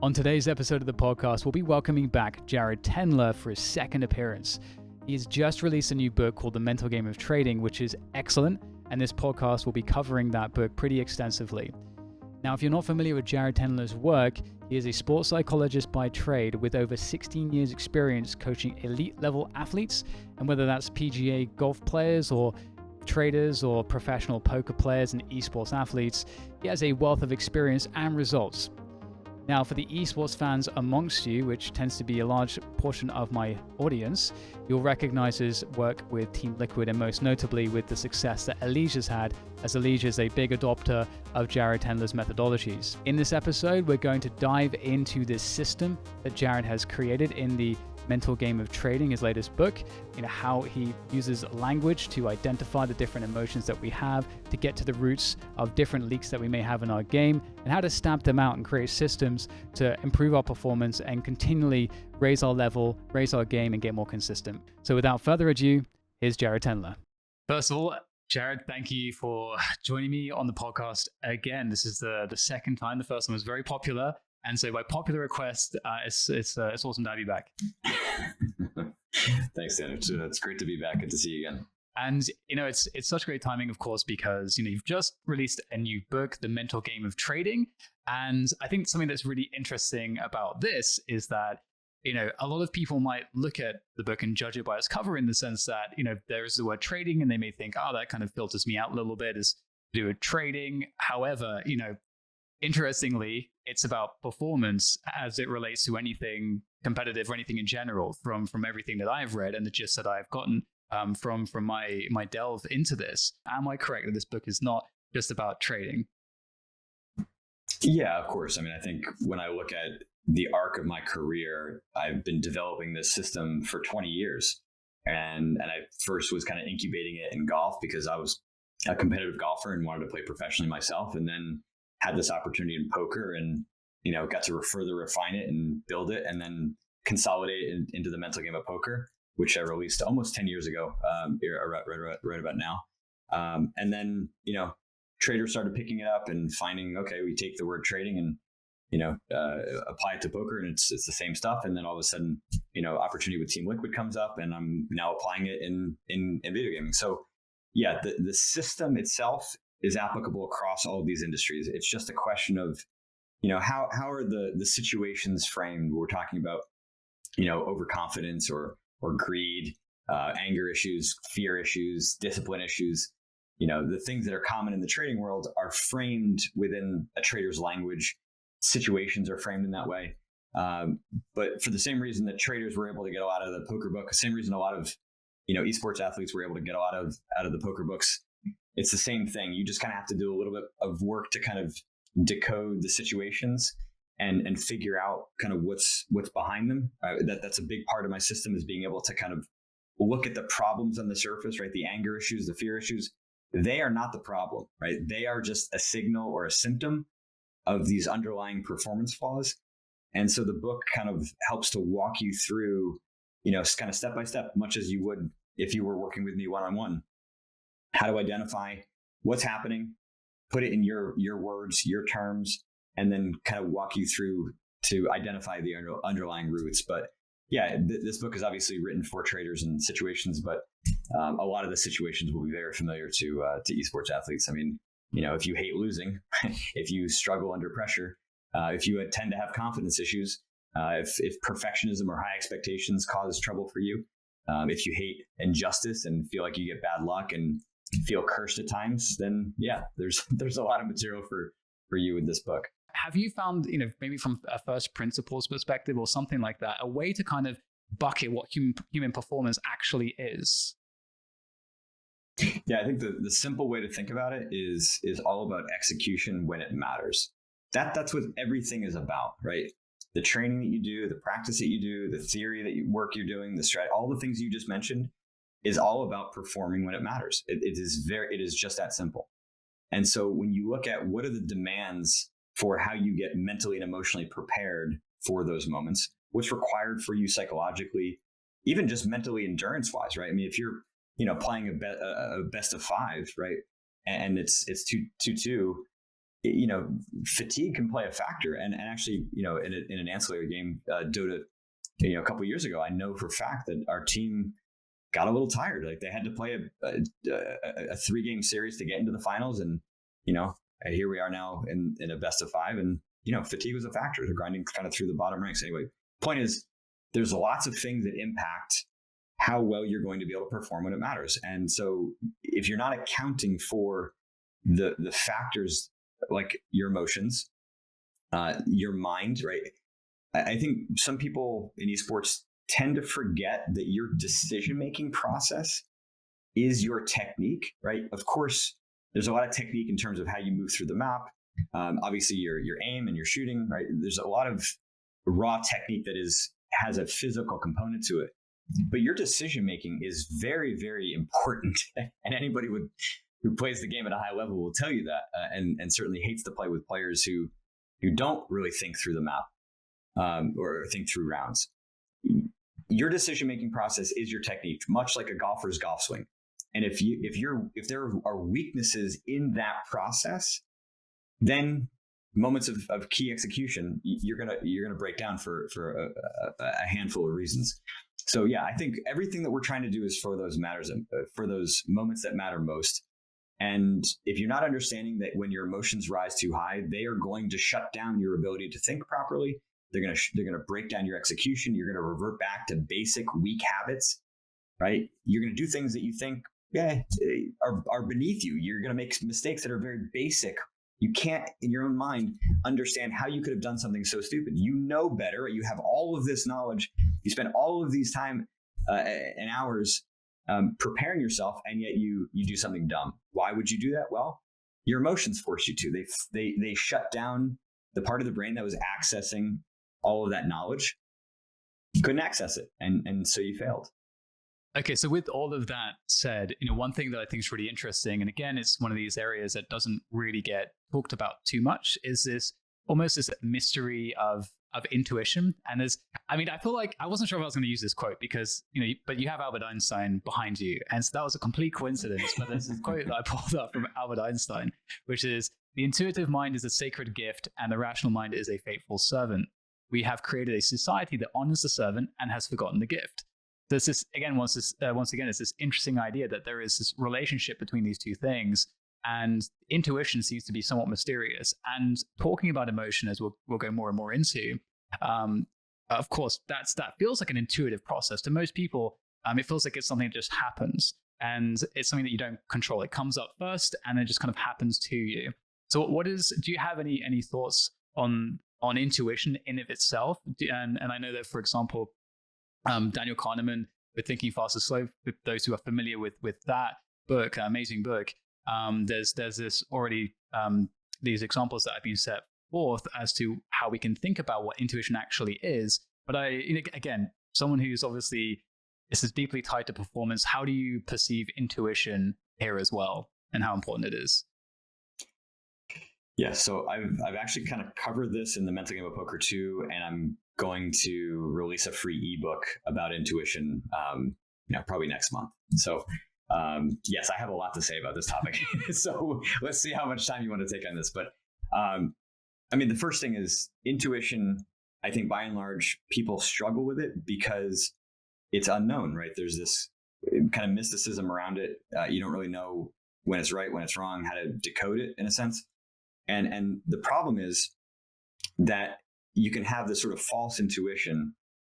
On today's episode of the podcast, we'll be welcoming back Jared Tendler for his second appearance. He has just released a new book called The Mental Game of Trading, which is excellent, and this podcast will be covering that book pretty extensively. Now, if you're not familiar with Jared Tendler's work, he is a sports psychologist by trade with over 16 years experience coaching elite level athletes, and whether that's PGA golf players or traders or professional poker players and esports athletes, he has a wealth of experience and results. Now, for the esports fans amongst you, which tends to be a large portion of my audience, you'll recognize his work with Team Liquid and most notably with the success that EliGE's had, as EliGE is a big adopter of Jared Tendler's methodologies. In this episode, we're going to dive into this system that Jared has created in the Mental Game of Trading, his latest book, how he uses language to identify the different emotions that we have, to get to the roots of different leaks that we may have in our game, and how to stamp them out and create systems to improve our performance and continually raise our level, raise our game, and get more consistent. So without further ado, here's Jared Tendler. First of all, Jared, thank you for joining me on the podcast again. This is the second time. The first one was very popular. And so by popular request, it's awesome to have you back. Thanks, Dan. It's great to be back. Good to see you again. And, it's such great timing, of course, because, you've just released a new book, The Mental Game of Trading. And I think something that's really interesting about this is that, a lot of people might look at the book and judge it by its cover in the sense that, there's the word trading and they may think, oh, that kind of filters me out a little bit as to do with trading. However, interestingly, it's about performance as it relates to anything competitive or anything in general from everything that I've read and the gist that I've gotten from my delve into this. Am I correct that this book is not just about trading? Yeah, of course. I mean, I think when I look at the arc of my career, I've been developing this system for 20 years. And I first was kind of incubating it in golf because I was a competitive golfer and wanted to play professionally myself. And then had this opportunity in poker and, got to further refine it and build it and then consolidate it into the mental game of poker, which I released almost 10 years ago, right about now. And then, traders started picking it up and finding, okay, we take the word trading and, apply it to poker and it's the same stuff. And then all of a sudden, opportunity with Team Liquid comes up and I'm now applying it in video gaming. So yeah, the system itself is applicable across all of these industries. It's just a question of, how are the situations framed? We're talking about, overconfidence or greed, anger issues, fear issues, discipline issues. The things that are common in the trading world are framed within a trader's language. Situations are framed in that way. But for the same reason that traders were able to get a lot out of the poker book, the same reason a lot of, esports athletes were able to get a lot out of the poker books. It's the same thing. You just kind of have to do a little bit of work to kind of decode the situations and figure out kind of what's behind them. That's a big part of my system is being able to kind of look at the problems on the surface, right? The anger issues, the fear issues, they are not the problem, right? They are just a signal or a symptom of these underlying performance flaws. And so the book kind of helps to walk you through, kind of step by step, much as you would if you were working with me one-on-one. How to identify what's happening, put it in your words, your terms, and then kind of walk you through to identify the underlying roots. But yeah, this book is obviously written for traders and situations, but a lot of the situations will be very familiar to esports athletes. I mean, if you hate losing, if you struggle under pressure, if you tend to have confidence issues, if perfectionism or high expectations cause trouble for you, if you hate injustice and feel like you get bad luck and feel cursed at times, then yeah, there's a lot of material for you in this book. Have you found, maybe from a first principles perspective or something like that, a way to kind of bucket what human performance actually is? Yeah, I think the simple way to think about it is all about execution when it matters. That's what everything is about, right? The training that you do, the practice that you do, the theory work you're doing, the strategy, all the things you just mentioned is all about performing when it matters. It is just that simple. And so when you look at what are the demands for how you get mentally and emotionally prepared for those moments, what's required for you psychologically, even just mentally endurance wise, right? I mean, if you're, playing a best of five, right? And it's 2-2, fatigue can play a factor. And actually, in an ancillary game, Dota, a couple of years ago, I know for a fact that our team got a little tired. Like they had to play a 3-game series to get into the finals. And, and here we are now in a best of 5. And, fatigue was a factor. They're grinding kind of through the bottom ranks. Anyway, point is, there's lots of things that impact how well you're going to be able to perform when it matters. And so if you're not accounting for the factors like your emotions, your mind, right? I think some people in esports tend to forget that your decision-making process is your technique, right? Of course, there's a lot of technique in terms of how you move through the map. Obviously, your aim and your shooting, right? There's a lot of raw technique that has a physical component to it. But your decision-making is very, very important. And anybody who plays the game at a high level will tell you that, and certainly hates to play with players who don't really think through the map or think through rounds. Your decision-making process is your technique, much like a golfer's golf swing. And if there are weaknesses in that process, then moments of key execution, you're gonna break down for a handful of reasons. So yeah, I think everything that we're trying to do is for those moments that matter most. And if you're not understanding that when your emotions rise too high, they are going to shut down your ability to think properly. They're gonna break down your execution. You're gonna revert back to basic weak habits, right? You're gonna do things that you think are beneath you. You're gonna make mistakes that are very basic. You can't, in your own mind, understand how you could have done something so stupid. You know better. You have all of this knowledge. You spend all of these time and hours preparing yourself, and yet you do something dumb. Why would you do that? Well, your emotions force you to. They shut down the part of the brain that was accessing all of that knowledge. You couldn't access it, and so you failed. Okay, so with all of that said, one thing that I think is really interesting, and again, it's one of these areas that doesn't really get talked about too much, is this mystery of intuition. And I feel like I wasn't sure if I was going to use this quote because, but you have Albert Einstein behind you. And so that was a complete coincidence. But there's this quote that I pulled up from Albert Einstein, which is, "The intuitive mind is a sacred gift and the rational mind is a faithful servant. We have created a society that honors the servant and has forgotten the gift." There's this, once again, it's this interesting idea that there is this relationship between these two things, and intuition seems to be somewhat mysterious. And talking about emotion, as we'll go more and more into, of course, that feels like an intuitive process to most people. It feels like it's something that just happens, and it's something that you don't control. It comes up first, and it just kind of happens to you. So, do you have any thoughts on intuition in of itself? And I know that, for example, Daniel Kahneman with Thinking Fast and Slow, with those who are familiar with that book, amazing book, there's this already these examples that have been set forth as to how we can think about what intuition actually is. But again, someone who's obviously, this is deeply tied to performance, how do you perceive intuition here as well, and how important it is? Yeah, so I've actually kind of covered this in the Mental Game of Poker 2, and I'm going to release a free ebook about intuition, probably next month. So yes, I have a lot to say about this topic. So let's see how much time you want to take on this. But the first thing is intuition. I think by and large, people struggle with it because it's unknown, right? There's this kind of mysticism around it. You don't really know when it's right, when it's wrong, how to decode it in a sense. And the problem is that you can have this sort of false intuition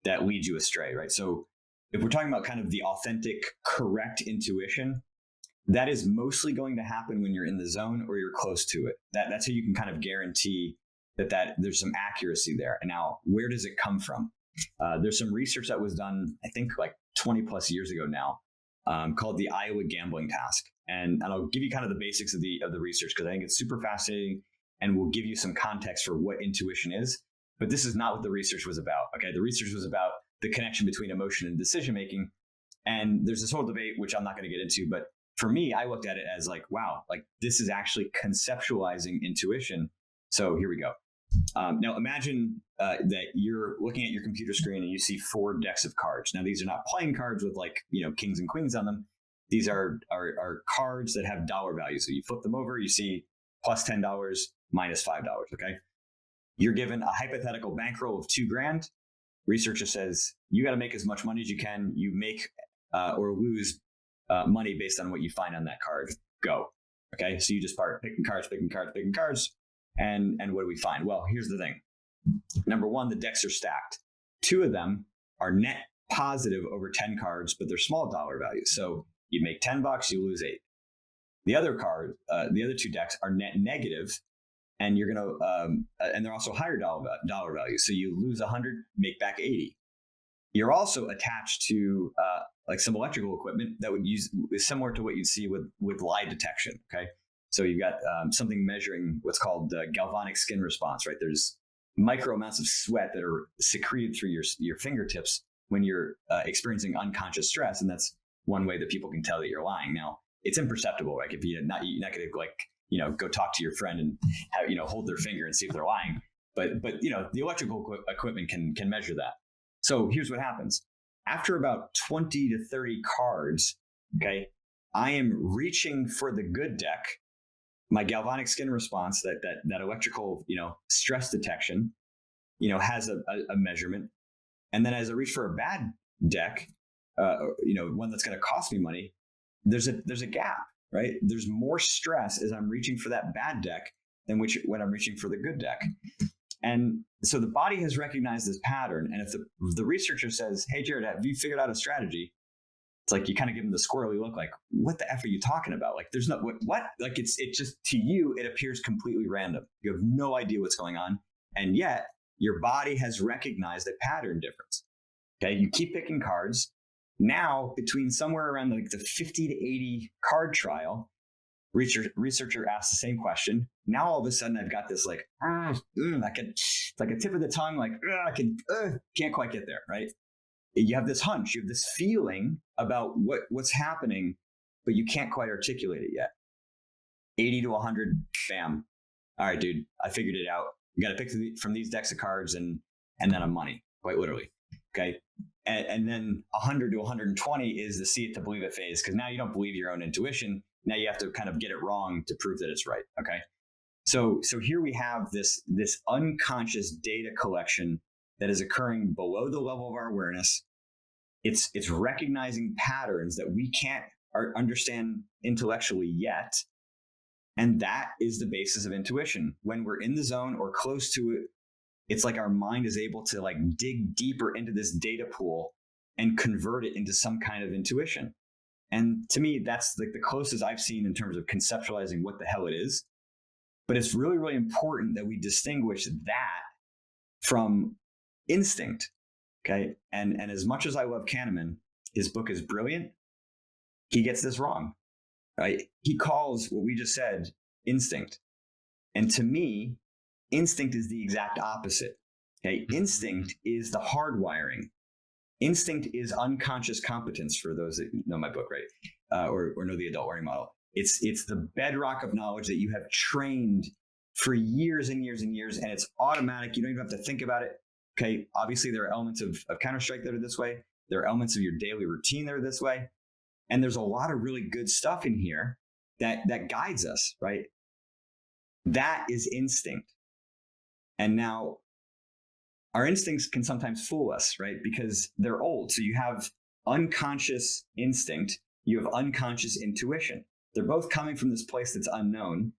that leads you astray, right? So if we're talking about kind of the authentic, correct intuition, that is mostly going to happen when you're in the zone or you're close to it. That's how you can kind of guarantee that there's some accuracy there. And now, where does it come from? There's some research that was done, I think like 20 plus years ago now, called the Iowa Gambling Task. And I'll give you kind of the basics of the research because I think it's super fascinating and will give you some context for what intuition is. But this is not what the research was about. Okay, the research was about the connection between emotion and decision making. And there's this whole debate, which I'm not going to get into, but for me, I looked at it as like, wow, like this is actually conceptualizing intuition. So here we go. Now imagine that you're looking at your computer screen and you see 4 decks of cards. Now these are not playing cards with like, kings and queens on them. These are cards that have dollar values. So you flip them over, you see plus $10, minus $5. Okay. You're given a hypothetical bankroll of $2,000. Researcher says you got to make as much money as you can. You make or lose money based on what you find on that card. Go. Okay. So you just start picking cards. And what do we find? Well, here's the thing. Number one, the decks are stacked. 2 of them are net positive over 10 cards, but they're small dollar values. So you make $10, you lose 8. The other 2 decks are net negative, and you're gonna and they're also higher dollar values. So you lose 100, make back 80. You're also attached to like some electrical equipment that is similar to what you'd see with lie detection. Okay, so you've got something measuring what's called galvanic skin response. Right, there's micro amounts of sweat that are secreted through your fingertips when you're experiencing unconscious stress, and that's one way that people can tell that you're lying. Now, it's imperceptible. Like if you're not going to go talk to your friend and hold their finger and see if they're lying. But the electrical equipment can measure that. So here's what happens. After about 20 to 30 cards, okay, I am reaching for the good deck. My galvanic skin response, that electrical, stress detection, has a measurement. And then as I reach for a bad deck, one that's going to cost me money, there's a gap, right? There's more stress as I'm reaching for that bad deck than when I'm reaching for the good deck. And so the body has recognized this pattern. And if the researcher says, hey, Jared, have you figured out a strategy? It's like you kind of give them the squirrely look, like, what the F are you talking about? Like, there's no, what? Like, it just, to you, it appears completely random. You have no idea what's going on. And yet your body has recognized a pattern difference. Okay. You keep picking cards. Now, between somewhere around like the 50 to 80 card trial, researcher asks the same question. Now, all of a sudden, I've got this like, it's like a tip of the tongue, like, can't quite get there, right? You have this hunch, you have this feeling about what's happening, but you can't quite articulate it yet. 80 to 100, bam. All right, dude, I figured it out. You got to pick from these decks of cards and then I'm money, quite literally. Okay. And then 100 to 120 is the see it to believe it phase, because now you don't believe your own intuition. Now you have to kind of get it wrong to prove that it's right. Okay. So here we have this unconscious data collection that is occurring below the level of our awareness. It's recognizing patterns that we can't understand intellectually yet. And that is the basis of intuition. When we're in the zone or close to it, it's like our mind is able to like dig deeper into this data pool and convert it into some kind of intuition. And to me, that's like the closest I've seen in terms of conceptualizing what the hell it is. But it's really, really important that we distinguish that from instinct. Okay. And as much as I love Kahneman, his book is brilliant. He gets this wrong, right? He calls what we just said instinct. And to me, instinct is the exact opposite. Okay. Instinct is the hardwiring. Instinct is unconscious competence, for those that know my book, right? Or know the adult learning model. It's the bedrock of knowledge that you have trained for years and years and years, and it's automatic. You don't even have to think about it. Okay. Obviously, there are elements of Counter-Strike that are this way. There are elements of your daily routine that are this way. And there's a lot of really good stuff in here that guides us, right? That is instinct. And now our instincts can sometimes fool us, right? Because they're old. So you have unconscious instinct, you have unconscious intuition. They're both coming from this place that's unknown.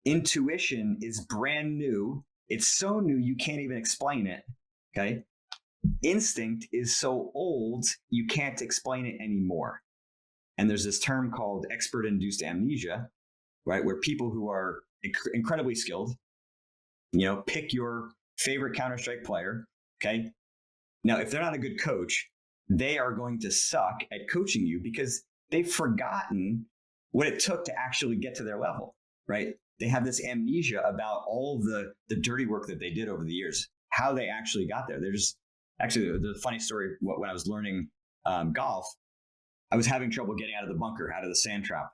Intuition is brand new. It's so new, you can't even explain it. Okay. Instinct is so old, you can't explain it anymore. And there's this term called expert-induced amnesia, right? Where people who are incredibly skilled, pick your favorite Counter-Strike player. Okay. Now, if they're not a good coach, they are going to suck at coaching you because they've forgotten what it took to actually get to their level, right? They have this amnesia about all the dirty work that they did over the years, how they actually got there. There's a funny story. When I was learning golf, I was having trouble getting out of the bunker, out of the sand trap.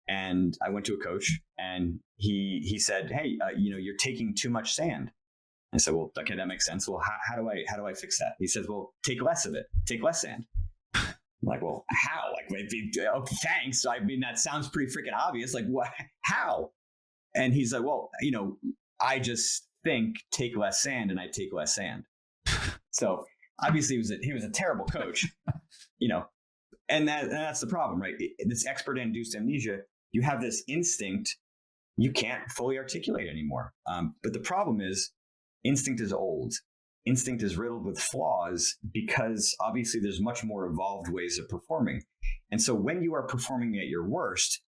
And I went to a coach and he said, hey, you're taking too much sand. I said, well, okay, that makes sense. Well, how do I fix that? He says, well, take less of it. Take less sand. I'm like, well, how? Like, okay, thanks. I mean, that sounds pretty freaking obvious. Like, what? How? And he's like, well, I just think take less sand, and I take less sand. So obviously he was a terrible coach, and that's the problem, right? This expert induced amnesia, you have this instinct you can't fully articulate anymore. But the problem is instinct is old. Instinct is riddled with flaws because obviously there's much more evolved ways of performing. And so when you are performing at your worst,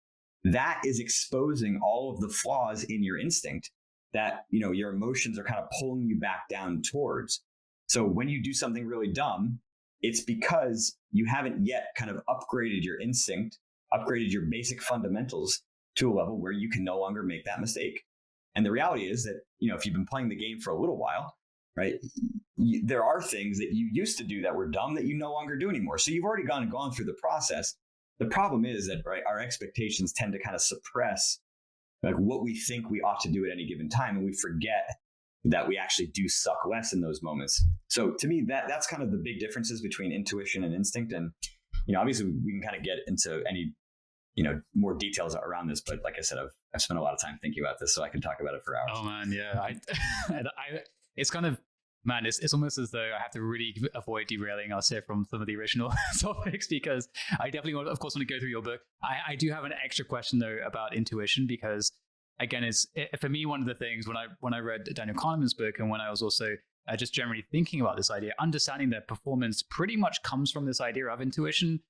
that is exposing all of the flaws in your instinct that, your emotions are kind of pulling you back down towards. So when you do something really dumb, it's because you haven't yet kind of upgraded your instinct, upgraded your basic fundamentals to a level where you can no longer make that mistake. And the reality is that, if you've been playing the game for a little while, right, there are things that you used to do that were dumb that you no longer do anymore. So you've already gone through the process. The problem is that, right, our expectations tend to kind of suppress like what we think we ought to do at any given time. And we forget that we actually do suck less in those moments. So to me, that's kind of the big differences between intuition and instinct. And, obviously we can kind of get into any, more details around this. But like I said, I've spent a lot of time thinking about this, so I can talk about it for hours. Oh man, yeah. It's kind of, man, it's almost as though I have to really avoid derailing us here from some of the original topics, because I definitely want to go through your book. I do have an extra question though about intuition, because again, for me, one of the things when I read Daniel Kahneman's book, and when I was also just generally thinking about this idea, understanding that performance pretty much comes from this idea of intuition.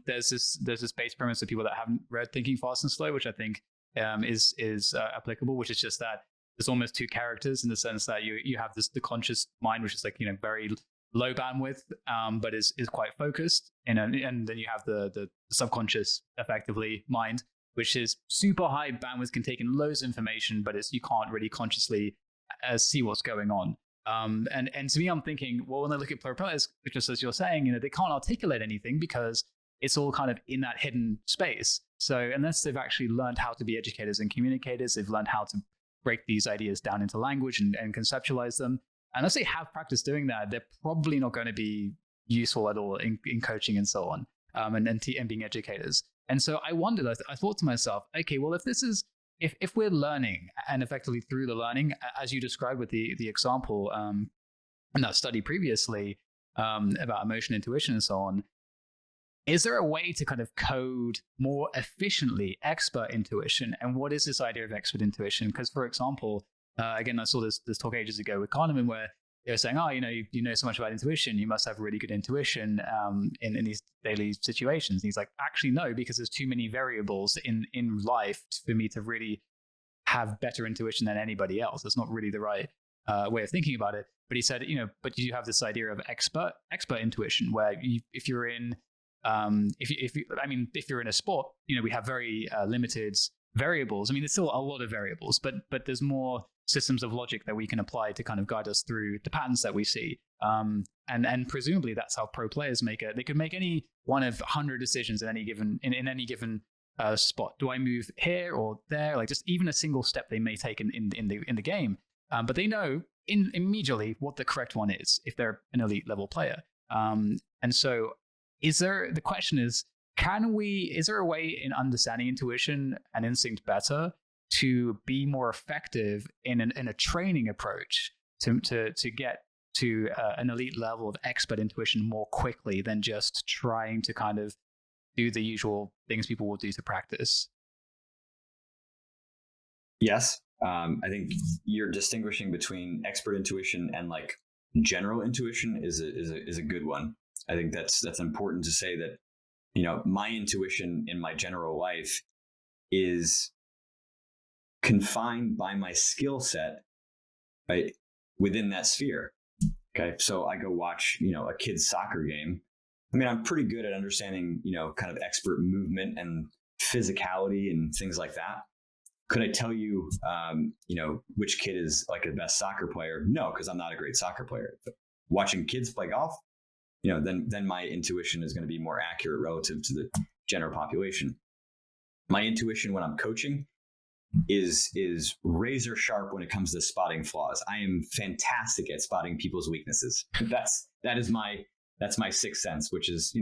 There's this base premise of people that haven't read Thinking Fast and Slow, which I think is applicable, which is just that there's almost two characters in the sense that you have the conscious mind, which is like, very low bandwidth, but is quite focused, and then you have the subconscious, effectively, mind, which is super high bandwidth, can take in loads of information, but you can't really consciously see what's going on. And to me, I'm thinking, well, when I look at pro players, just as you're saying, they can't articulate anything because it's all kind of in that hidden space. So unless they've actually learned how to be educators and communicators, they've learned how to break these ideas down into language and conceptualize them. Unless they have practice doing that, they're probably not going to be useful at all in coaching and so on, and being educators. And so I wondered, I thought to myself, okay, well, if we're learning, and effectively through the learning, as you described with the example in that study previously about emotion, intuition, and so on, is there a way to kind of code more efficiently expert intuition? And what is this idea of expert intuition? Because, for example, again, I saw this talk ages ago with Kahneman where they were saying, oh, you know so much about intuition, you must have really good intuition in these daily situations. And he's like, actually, no, because there's too many variables in life for me to really have better intuition than anybody else. That's not really the right way of thinking about it. But he said, but you have this idea of expert intuition, where if you're in if you're in a sport, we have very limited variables. I mean, there's still a lot of variables, but there's more systems of logic that we can apply to kind of guide us through the patterns that we see. And presumably that's how pro players make it. They could make any one of 100 decisions in any given spot. Do I move here or there? Like just even a single step they may take in the game. But they know immediately what the correct one is if they're an elite level player. And so the question is, is there a way in understanding intuition and instinct better to be more effective in a training approach to get to an elite level of expert intuition more quickly than just trying to kind of do the usual things people will do to practice? Yes. I think you're distinguishing between expert intuition and like general intuition is a good one. I think that's important to say that, my intuition in my general life is confined by my skill set, right, within that sphere. Okay. So I go watch, a kid's soccer game. I mean, I'm pretty good at understanding, kind of expert movement and physicality and things like that. Could I tell you, which kid is like the best soccer player? No, because I'm not a great soccer player. But watching kids play golf, then my intuition is going to be more accurate relative to the general population. My intuition when I'm coaching is razor sharp when it comes to spotting flaws. I am fantastic at spotting people's weaknesses. That's my sixth sense, which is,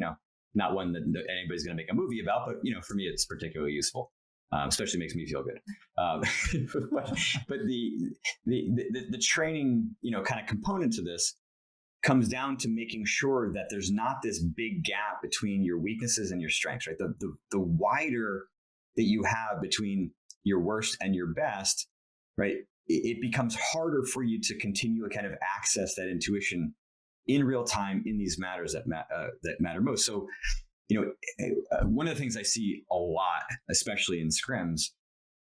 not one that anybody's going to make a movie about, but, for me, it's particularly useful. Especially makes me feel good. But the training, kind of component to this comes down to making sure that there's not this big gap between your weaknesses and your strengths, right? The wider that you have between your worst and your best, right? It becomes harder for you to continue to kind of access that intuition in real time in these matters that matter most. So, one of the things I see a lot, especially in scrims,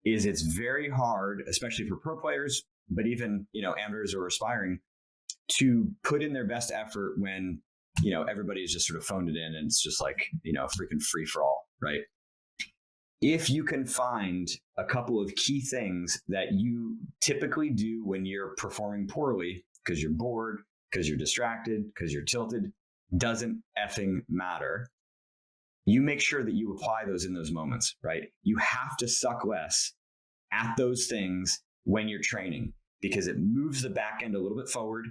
is it's very hard, especially for pro players, but even, amateurs or aspiring, to put in their best effort when, everybody's just sort of phoned it in and it's just like, freaking free for all, right? If you can find a couple of key things that you typically do when you're performing poorly, because you're bored, because you're distracted, because you're tilted, doesn't effing matter. You make sure that you apply those in those moments, right? You have to suck less at those things when you're training because it moves the back end a little bit forward.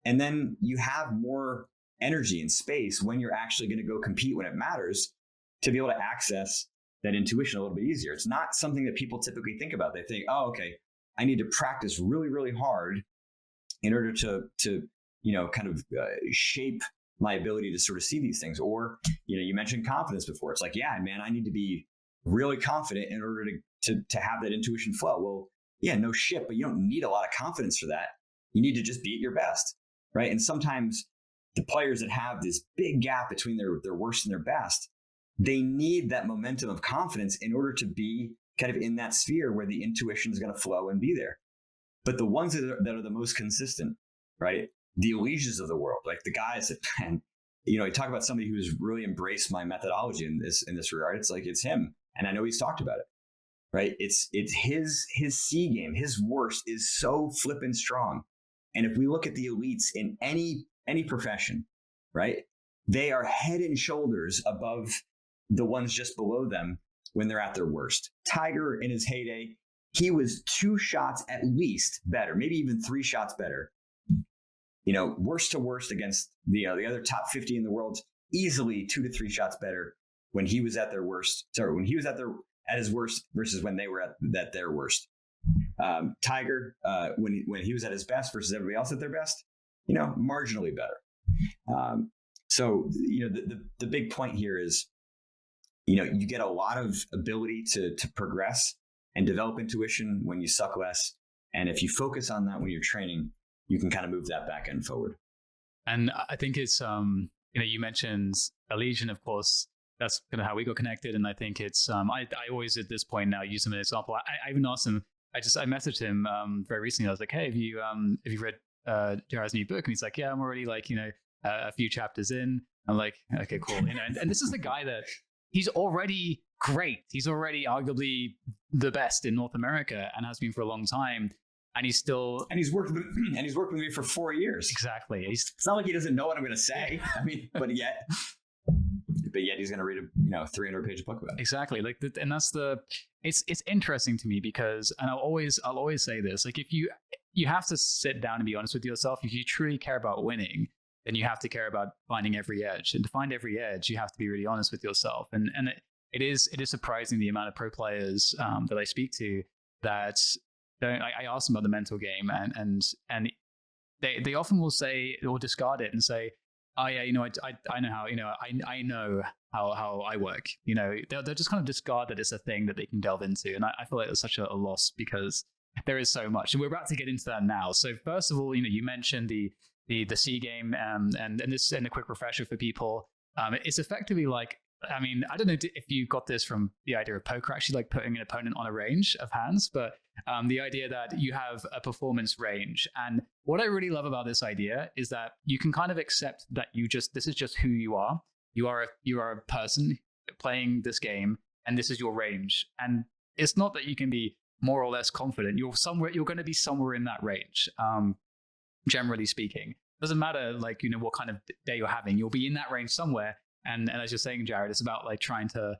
And then you have more energy and space when you're actually going to go compete when it matters to be able to access that intuition a little bit easier. It's not something that people typically think about. They think, oh, okay, I need to practice really, really hard in order to kind of shape my ability to sort of see these things. Or, you mentioned confidence before. It's like, yeah, man, I need to be really confident in order to have that intuition flow. Well, yeah, no shit, but you don't need a lot of confidence for that. You need to just be at your best, right? And sometimes the players that have this big gap between their worst and their best, they need that momentum of confidence in order to be kind of in that sphere where the intuition is going to flow and be there. But the ones that are the most consistent, right? The EliGE's of the world, like the guys that, you talk about somebody who's really embraced my methodology in this regard. It's like, it's him. And I know he's talked about it, right? It's his C game, his worst is so flippin' strong. And if we look at the elites in any profession, right? They are head and shoulders above the ones just below them when they're at their worst. Tiger in his heyday, he was 2 shots at least better, maybe even 3 shots better. Worst to worst against the other top 50 in the world, easily 2 to 3 shots better when he was at their worst. Sorry, when he was at his worst versus when they were at their worst. Tiger, when he was at his best versus everybody else at their best, marginally better. So the big point here is, you get a lot of ability to progress and develop intuition when you suck less. And if you focus on that when you're training, you can kind of move that back end forward. And I think it's, you mentioned EliGE's, and of course, that's kind of how we got connected. And I think it's, I always at this point now use him as an example. I even asked him, I messaged him very recently. I was like, hey, have you read Jared's new book? And he's like, yeah, I'm already like, a few chapters in. I'm like, okay, cool. And this is the guy that he's already great. He's already arguably the best in North America and has been for a long time. And he's worked with me for 4 years. Exactly. It's not like he doesn't know what I'm going to say. I mean, but yet he's going to read a 300-page book about it. Exactly. And that's it's interesting to me because, and I'll always say this, like if you have to sit down and be honest with yourself. If you truly care about winning, then you have to care about finding every edge. And to find every edge, you have to be really honest with yourself. And it is surprising the amount of pro players that I speak to that don't. I ask them about the mental game, and they often will say or discard it and say, oh yeah, I know how, I know how I work. They'll just kind of discard that it's a thing that they can delve into. And I feel like it's such a loss because there is so much. And we're about to get into that now. So first of all, you mentioned the C game, and this and a quick refresher for people. It's effectively like, I mean, I don't know if you got this from the idea of poker, actually, like putting an opponent on a range of hands, but the idea that you have a performance range. And what I really love about this idea is that you can kind of accept that this is just who you are. You are a person playing this game, and this is your range. And it's not that you can be more or less confident. You're going to be somewhere in that range. Generally speaking, doesn't matter what kind of day you're having. You'll be in that range somewhere. And as you're saying, Jared, it's about like trying to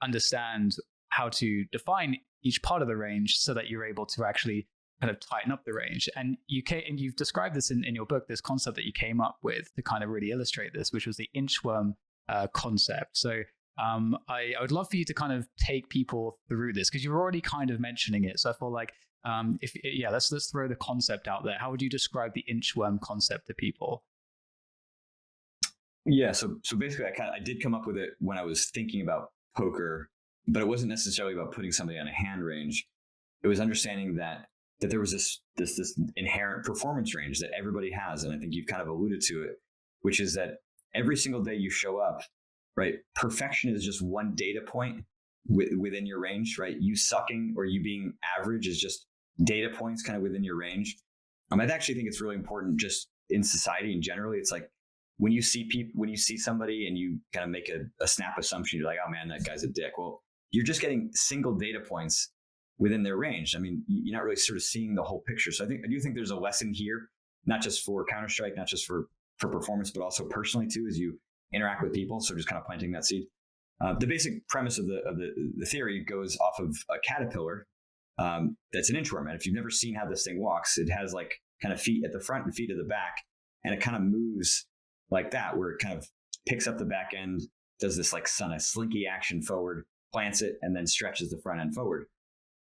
understand how to define each part of the range so that you're able to actually kind of tighten up the range. And you've described this in your book, this concept that you came up with to kind of really illustrate this, which was the inchworm concept. So I would love for you to kind of take people through this, because you're already kind of mentioning it. So I feel like let's throw the concept out there. How would you describe the inchworm concept to people? Yeah, so basically, I did come up with it when I was thinking about poker, but it wasn't necessarily about putting somebody on a hand range. It was understanding that there was this inherent performance range that everybody has, and I think you've kind of alluded to it, which is that every single day you show up, right? Perfection is just one data point within your range, right? You sucking or you being average is just data points kind of within your range. I actually think it's really important just in society and generally. It's like when you see somebody and you kind of make a snap assumption, you're like, oh man, that guy's a dick. Well, you're just getting single data points within their range. I mean, you're not really sort of seeing the whole picture. So I do think there's a lesson here, not just for Counter-Strike, not just for performance, but also personally too, as you interact with people. So just kind of planting that seed. The basic premise of the theory goes off of a caterpillar that's an inchworm. And if you've never seen how this thing walks, it has like kind of feet at the front and feet at the back, and it kind of moves like that, where it kind of picks up the back end, does this like a slinky action forward, plants it, and then stretches the front end forward.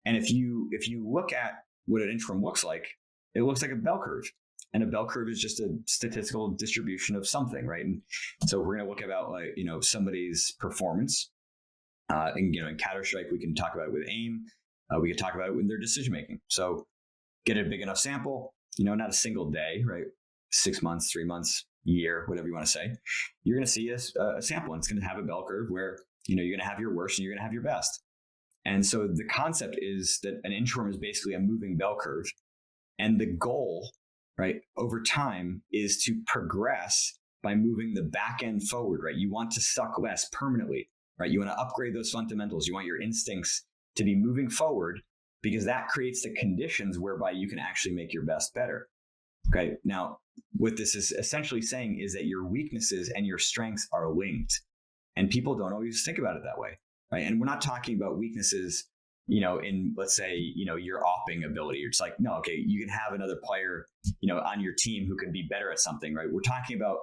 And if you look at what an inchworm looks like, it looks like a bell curve. And a bell curve is just a statistical distribution of something, right? And so we're going to look about somebody's performance. In Counter-Strike, we can talk about it with aim. We could talk about it with their decision making. So get a big enough sample, not a single day, right? 6 months, 3 months, year, whatever you want to say. You're going to see a sample, and it's going to have a bell curve where you're going to have your worst and you're going to have your best. And so the concept is that an inchworm is basically a moving bell curve, and the goal, right, over time is to progress by moving the back end forward, right? You want to suck less permanently, right? You want to upgrade those fundamentals. You want your instincts to be moving forward, because that creates the conditions whereby you can actually make your best better. Okay. Now, what this is essentially saying is that your weaknesses and your strengths are linked, and people don't always think about it that way, right? And we're not talking about weaknesses, in, let's say, your opping ability. It's like, no, okay, you can have another player, on your team who can be better at something, right? We're talking about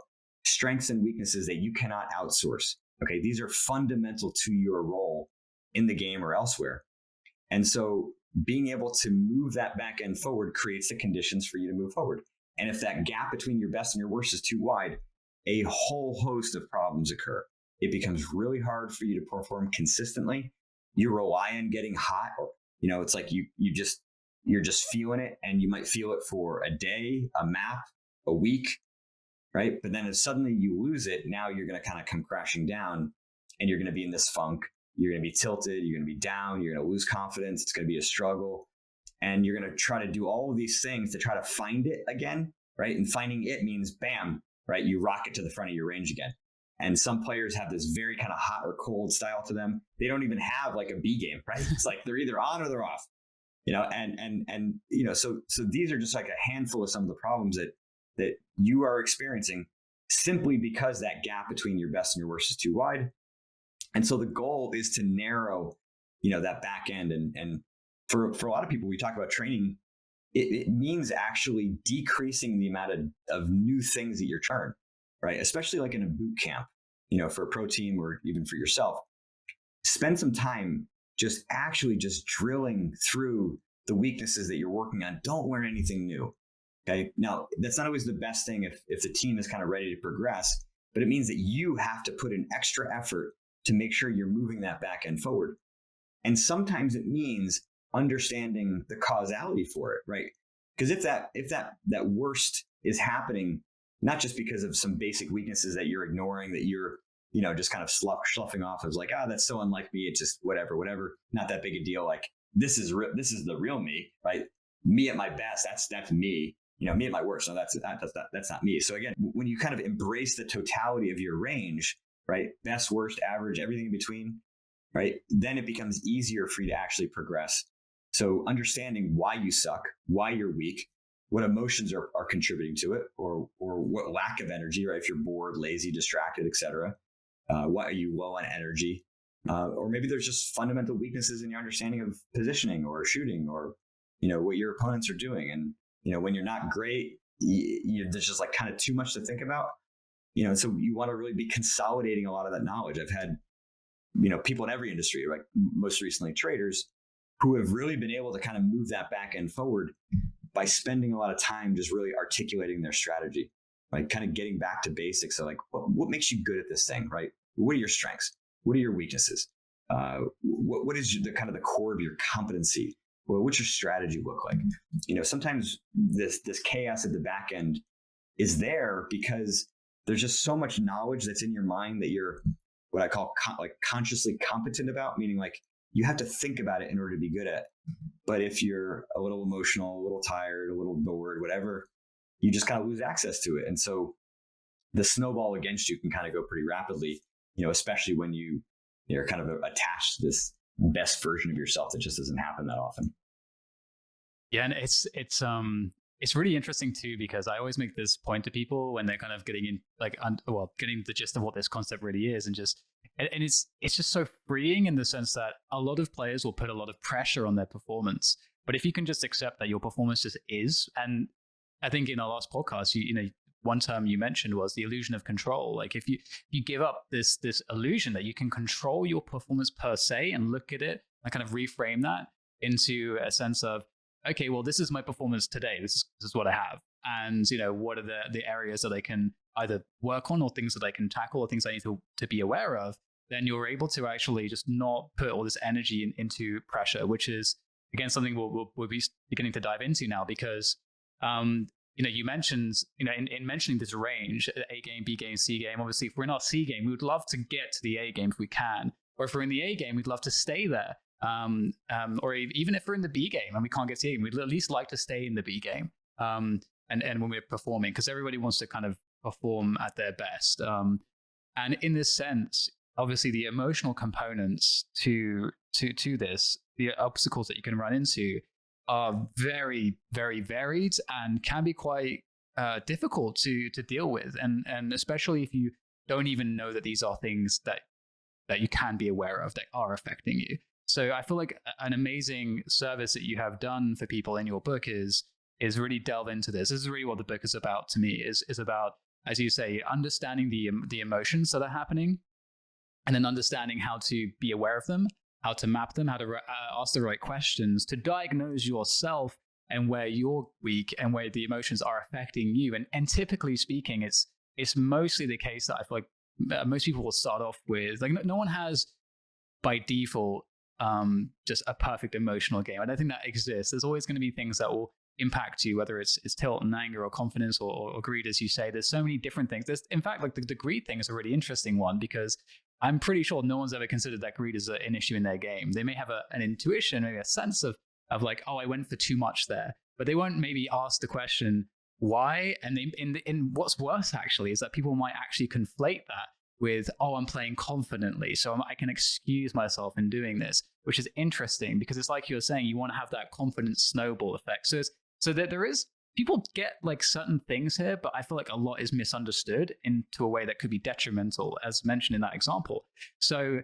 strengths and weaknesses that you cannot outsource. Okay. These are fundamental to your role in the game or elsewhere. And so being able to move that back end forward creates the conditions for you to move forward. And if that gap between your best and your worst is too wide, a whole host of problems occur. It becomes really hard for you to perform consistently. You rely on getting hot, or, it's like you're just feeling it, and you might feel it for a day, a map, a week, right? But then if suddenly you lose it, now you're going to kind of come crashing down, and you're going to be in this funk. You're going to be tilted. You're going to be down. You're going to lose confidence. It's going to be a struggle. And you're going to try to do all of these things to try to find it again, right? And finding it means, bam, right? You rocket to the front of your range again. And some players have this very kind of hot or cold style to them. They don't even have like a B game, right? It's like they're either on or they're off, so these are just like a handful of some of the problems that you are experiencing simply because that gap between your best and your worst is too wide. And so the goal is to narrow, that back end. And for a lot of people, we talk about training. It means actually decreasing the amount of new things that you're trying, right? Especially like in a boot camp, for a pro team or even for yourself. Spend some time just drilling through the weaknesses that you're working on. Don't learn anything new. Okay. Now, that's not always the best thing if the team is kind of ready to progress, but it means that you have to put an extra effort to make sure you're moving that back end forward. And sometimes it means understanding the causality for it, right? Because if that worst is happening, not just because of some basic weaknesses that you're ignoring, that you're, just kind of sloughing off as like, that's so unlike me. It's just whatever, not that big a deal. Like this is the real me, right? Me at my best. That's me. Me at my worst. No, that's not me. So again, when you kind of embrace the totality of your range, right? Best, worst, average, everything in between, right? Then it becomes easier for you to actually progress. So understanding why you suck, why you're weak, what emotions are contributing to it, or what lack of energy, right? If you're bored, lazy, distracted, etc. Why are you low on energy? Or maybe there's just fundamental weaknesses in your understanding of positioning or shooting, or, what your opponents are doing. And, when you're not great, there's just like kind of too much to think about, so you want to really be consolidating a lot of that knowledge. I've had, people in every industry, like most recently traders, who have really been able to kind of move that back end forward by spending a lot of time just really articulating their strategy, like kind of getting back to basics. So like, what makes you good at this thing, right? What are your strengths? What are your weaknesses? What is the kind of the core of your competency? Well, what's your strategy look like? Sometimes this chaos at the back end is there because there's just so much knowledge that's in your mind that you're what I call consciously competent about, meaning like you have to think about it in order to be good at it. But if you're a little emotional, a little tired, a little bored, whatever, you just kind of lose access to it. And so the snowball against you can kind of go pretty rapidly, especially when you're kind of attached to this best version of yourself that just doesn't happen that often. Yeah, and it's really interesting too, because I always make this point to people when they're kind of getting in, getting the gist of what this concept really is, and it's just so freeing in the sense that a lot of players will put a lot of pressure on their performance, but if you can just accept that your performance just is, and I think in our last podcast, one term you mentioned was the illusion of control. Like if you give up this illusion that you can control your performance per se and look at it and kind of reframe that into a sense of, okay, well, this is my performance today. This is what I have. And, what are the areas that I can either work on or things that I can tackle or things I need to be aware of, then you're able to actually just not put all this energy into pressure, which is, again, something we'll be beginning to dive into now because, you mentioned, in mentioning this range, A game, B game, C game, obviously, if we're in our C game, we would love to get to the A game if we can. Or if we're in the A game, we'd love to stay there. Or even if we're in the B game and we can't get to the A game, we'd at least like to stay in the B game. And when we're performing, because everybody wants to kind of perform at their best. And in this sense, obviously the emotional components to this, the obstacles that you can run into are very, very varied and can be quite difficult to deal with. And especially if you don't even know that these are things that you can be aware of that are affecting you. So I feel like an amazing service that you have done for people in your book is really delve into this. This is really what the book is about to me, is about, as you say, understanding the emotions that are happening and then understanding how to be aware of them, how to map them, how to ask the right questions to diagnose yourself and where you're weak and where the emotions are affecting you. And typically speaking, it's mostly the case that I feel like most people will start off with, like no one has by default just a perfect emotional game. I don't think that exists. There's always going to be things that will impact you, whether it's tilt and anger or confidence or greed, as you say. There's so many different things. In fact, like the greed thing is a really interesting one because I'm pretty sure no one's ever considered that greed as an issue in their game. They may have an intuition, maybe a sense of like, oh, I went for too much there, but they won't maybe ask the question why. And in what's worse actually is that people might actually conflate that with, oh, I'm playing confidently, so I can excuse myself in doing this, which is interesting because it's like you were saying, you want to have that confidence snowball effect. So that there is, people get like certain things here, but I feel like a lot is misunderstood into a way that could be detrimental, as mentioned in that example. So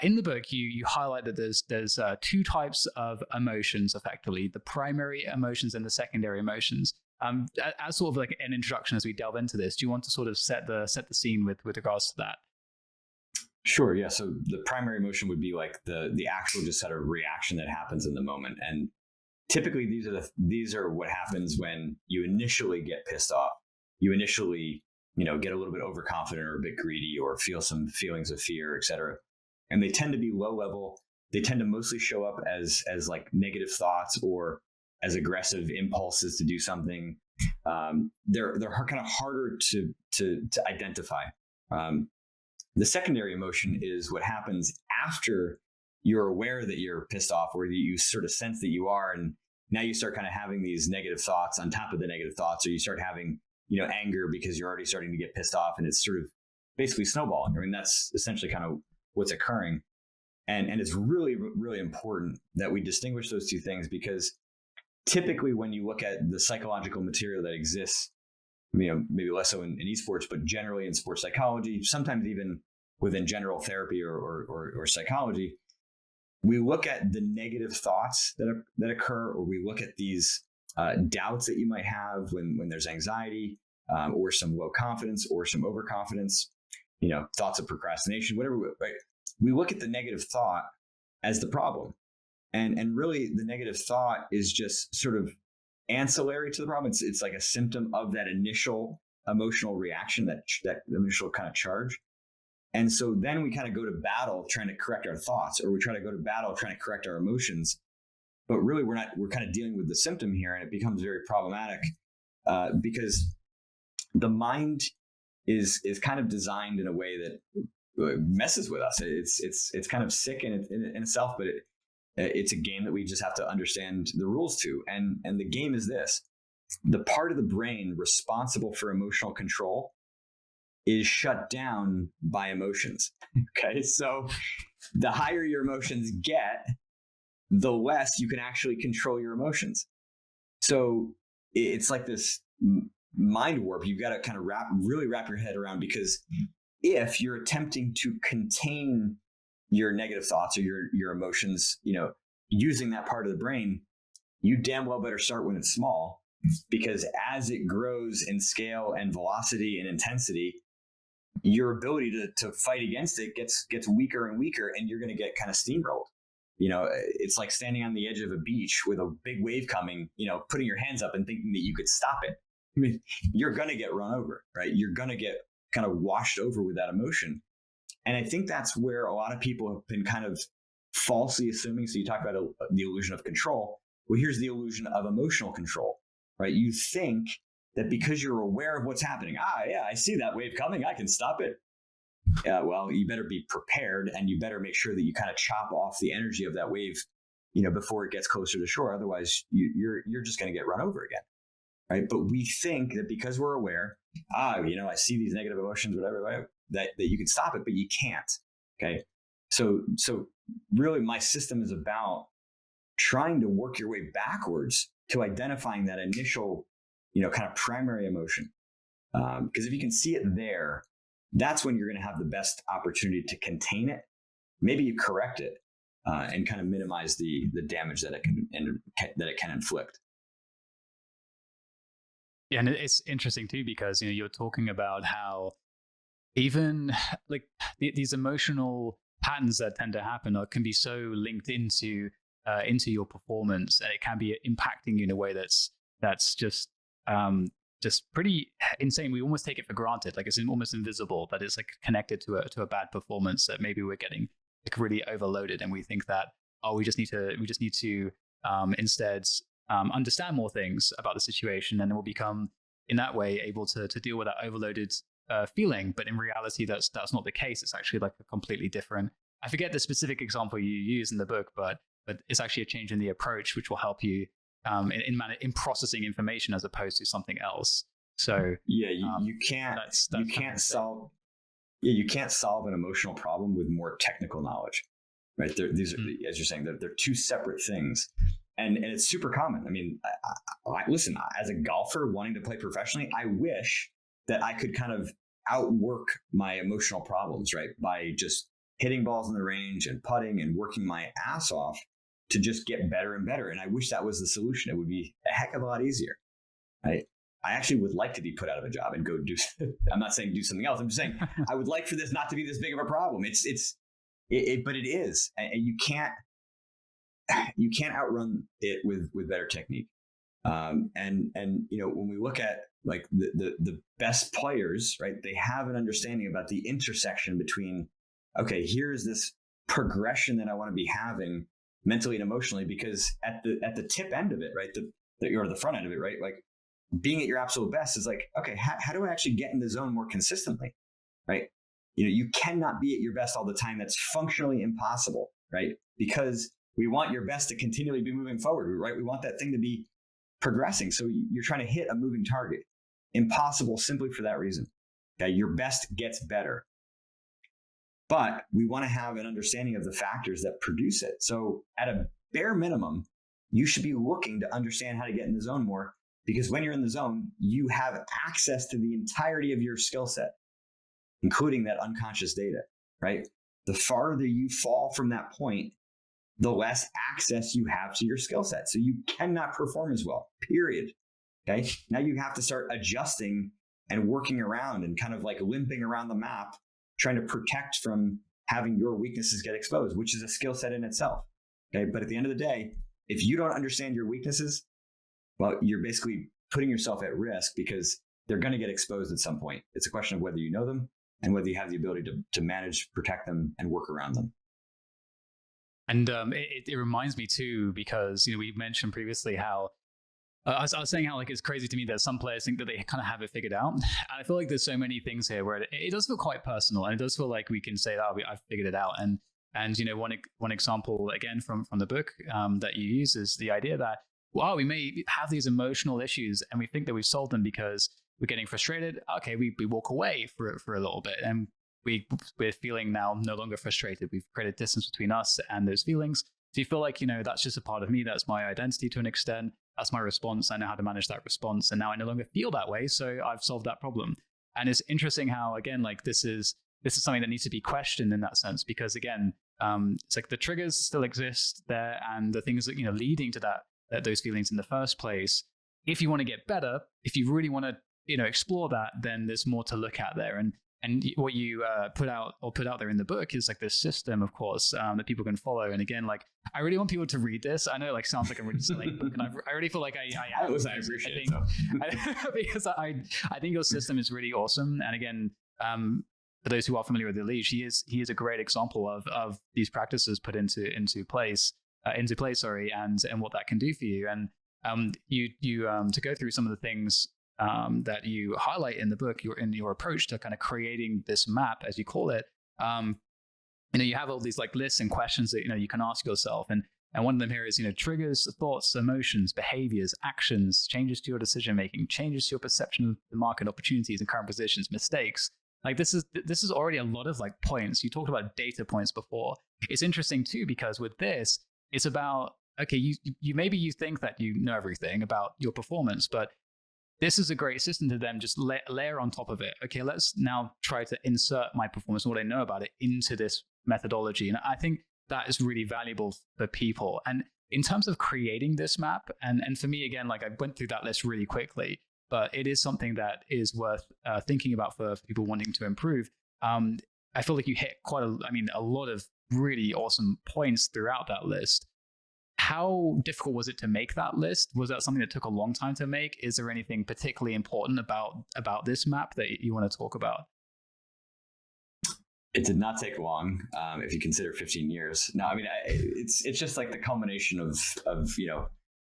in the book, you highlight that there's two types of emotions, effectively, the primary emotions and the secondary emotions. As sort of like an introduction as we delve into this, do you want to sort of set the scene with regards to that? Sure. Yeah. So the primary emotion would be like the actual just sort of reaction that happens in the moment. And typically these are what happens when you initially get pissed off. You initially, get a little bit overconfident or a bit greedy or feel some feelings of fear, et cetera. And they tend to be low level. They tend to mostly show up as like negative thoughts or as aggressive impulses to do something. They're kind of harder to identify. The secondary emotion is what happens after you're aware that you're pissed off, or that you sort of sense that you are, and now you start kind of having these negative thoughts on top of the negative thoughts, or you start having anger because you're already starting to get pissed off, and it's sort of basically snowballing. I mean, that's essentially kind of what's occurring, and it's really, really important that we distinguish those two things, because typically when you look at the psychological material that exists, maybe less so in esports, but generally in sports psychology, sometimes even within general therapy or psychology, we look at the negative thoughts that occur, or we look at these doubts that you might have when there's anxiety, or some low confidence or some overconfidence, thoughts of procrastination, whatever, right? we look at the negative thought as the problem. And really the negative thought is just sort of ancillary to the problem. It's like a symptom of that initial emotional reaction, that initial kind of charge. And so then we kind of go to battle trying to correct our thoughts, or we try to go to battle trying to correct our emotions. But really we're kind of dealing with the symptom here, and it becomes very problematic because the mind is kind of designed in a way that messes with us. It's kind of sick in itself, but it's a game that we just have to understand the rules to. And the game is this: the part of the brain responsible for emotional control is shut down by emotions. Okay. So the higher your emotions get, the less you can actually control your emotions. So it's like this mind warp you've got to kind of really wrap your head around, because if you're attempting to contain your negative thoughts or your emotions, using that part of the brain, you damn well better start when it's small, because as it grows in scale and velocity and intensity, your ability to fight against it gets weaker and weaker, and you're going to get kind of steamrolled. It's like standing on the edge of a beach with a big wave coming, putting your hands up and thinking that you could stop it. I mean, you're going to get run over, right? You're going to get kind of washed over with that emotion. And I think that's where a lot of people have been kind of falsely assuming. So you talk about the illusion of control. Well, here's the illusion of emotional control, right? You think that because you're aware of what's happening, I see that wave coming, I can stop it. Well, you better be prepared, and you better make sure that you kind of chop off the energy of that wave, before it gets closer to shore. Otherwise, you're just going to get run over again, right? But we think that because we're aware, I see these negative emotions, whatever, that you can stop it, but you can't. Okay, so really, my system is about trying to work your way backwards to identifying that initial, kind of primary emotion. Because if you can see it there, that's when you're going to have the best opportunity to contain it. Maybe you correct it and kind of minimize the damage that it can inflict. Yeah, and it's interesting too, because you're talking about how even like these emotional patterns that tend to happen can be so linked into your performance, and it can be impacting you in a way that's just pretty insane. We almost take it for granted, like it's almost invisible, that it's like connected to a bad performance, that maybe we're getting like really overloaded, and we think that we just need to instead understand more things about the situation, and then we'll become in that way able to deal with that overloaded feeling. But in reality, that's not the case. It's actually like a completely different. I forget the specific example you use in the book, but it's actually a change in the approach which will help you in processing information as opposed to something else. So yeah, you can't solve an emotional problem with more technical knowledge, right? These are, as you're saying, they're two separate things, and it's super common. I mean, listen, as a golfer wanting to play professionally, I wish that I could kind of outwork my emotional problems, right, by just hitting balls in the range and putting and working my ass off to just get better and better. And I wish that was the solution. It would be a heck of a lot easier. Right? I actually would like to be put out of a job and go do, I'm not saying do something else. I'm just saying, I would like for this not to be this big of a problem. But it is. And you can't outrun it with better technique. And when we look at like the best players, right, they have an understanding about the intersection between, okay, here's this progression that I want to be having mentally and emotionally, because at the tip end of it, right, or the front end of it, right, like being at your absolute best is like, okay, how do I actually get in the zone more consistently, right? You cannot be at your best all the time. That's functionally impossible, right? Because we want your best to continually be moving forward, right? We want that thing to be progressing. So you're trying to hit a moving target. Impossible simply for that reason. Okay, your best gets better. But we want to have an understanding of the factors that produce it. So at a bare minimum, you should be looking to understand how to get in the zone more, because when you're in the zone, you have access to the entirety of your skill set, including that unconscious data, right? The farther you fall from that point, the less access you have to your skill set. So you cannot perform as well, period. Okay. Now you have to start adjusting and working around and kind of like limping around the map, trying to protect from having your weaknesses get exposed, which is a skill set in itself. Okay. But at the end of the day, if you don't understand your weaknesses, well, you're basically putting yourself at risk because they're going to get exposed at some point. It's a question of whether you know them and whether you have the ability to manage, protect them, and work around them. And it reminds me too, because we mentioned previously how I was saying how it's crazy to me that some players think that they kind of have it figured out. And I feel like there's so many things here where it does feel quite personal, and it does feel like we can say, I've figured it out. And one example again from the book that you use is the idea that, wow, we may have these emotional issues and we think that we've solved them because we're getting frustrated. Okay, we walk away for a little bit, and we're feeling now no longer frustrated. We've created distance between us and those feelings. So you feel like, that's just a part of me. That's my identity to an extent. That's my response. I know how to manage that response. And now I no longer feel that way. So I've solved that problem. And it's interesting how, again, this is something that needs to be questioned in that sense, because again, it's like the triggers still exist there, and the things that, leading to those feelings in the first place. If you want to get better, if you really want to, explore that, then there's more to look at there. And what you put out there in the book is this system, of course, that people can follow. And again, I really want people to read this. I know sounds like I'm really selling book, and I really feel like I appreciate it because I think your system is really awesome. And again, for those who are familiar with EliGE's, he is a great example of these practices put into place, and what that can do for you. And you to go through some of the things that you highlight in the book, in your approach to kind of creating this map, as you call it. You have all these lists and questions that you can ask yourself, and one of them here is triggers, thoughts, emotions, behaviors, actions, changes to your decision making, changes to your perception of the market, opportunities and current positions, mistakes. This is already a lot of points. You talked about data points before. It's interesting too, because with this, it's about, okay, you maybe you think that you know everything about your performance, but this is a great system to then just layer on top of it. Okay, let's now try to insert my performance and what I know about it into this methodology. And I think that is really valuable for people. And in terms of creating this map, and for me, again, I went through that list really quickly, but it is something that is worth thinking about for people wanting to improve. I feel like you hit a lot of really awesome points throughout that list. How difficult was it to make that list? Was that something that took a long time to make? Is there anything particularly important about this map that you want to talk about? It did not take long, if you consider 15 years. No, it's just the culmination of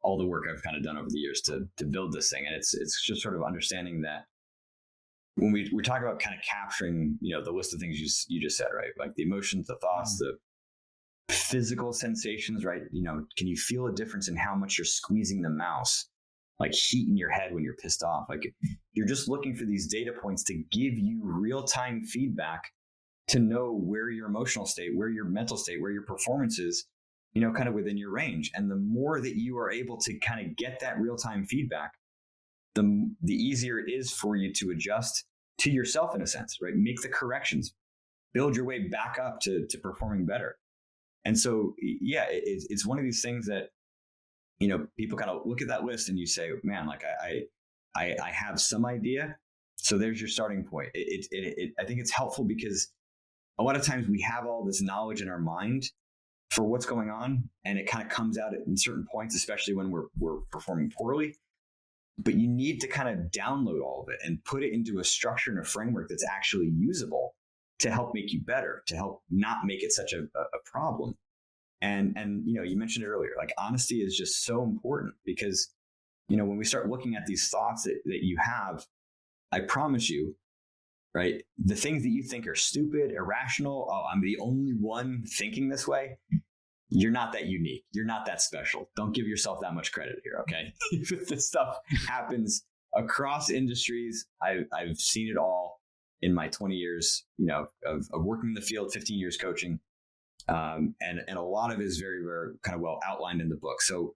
all the work I've kind of done over the years to build this thing, and it's just sort of understanding that when we talk about kind of capturing the list of things you just said, right? The emotions, the thoughts, the physical sensations, right? Can you feel a difference in how much you're squeezing the mouse, heat in your head when you're pissed off? You're just looking for these data points to give you real-time feedback to know where your emotional state, where your mental state, where your performance is, kind of within your range. And the more that you are able to kind of get that real-time feedback, the easier it is for you to adjust to yourself in a sense, right? Make the corrections, build your way back up to performing better. And so, yeah, it's one of these things that, people kind of look at that list and you say, man, I have some idea. So there's your starting point. I think it's helpful because a lot of times we have all this knowledge in our mind for what's going on, and it kind of comes out in certain points, especially when we're performing poorly. But you need to kind of download all of it and put it into a structure and a framework that's actually usable to help make you better, to help not make it such a problem. And you mentioned it earlier, honesty is just so important because, when we start looking at these thoughts that you have, I promise you, right, the things that you think are stupid, irrational, I'm the only one thinking this way, you're not that unique. You're not that special. Don't give yourself that much credit here, okay? This stuff happens across industries. I've seen it all in my 20 years, of working in the field, 15 years coaching. And a lot of it is very, very kind of well outlined in the book. So,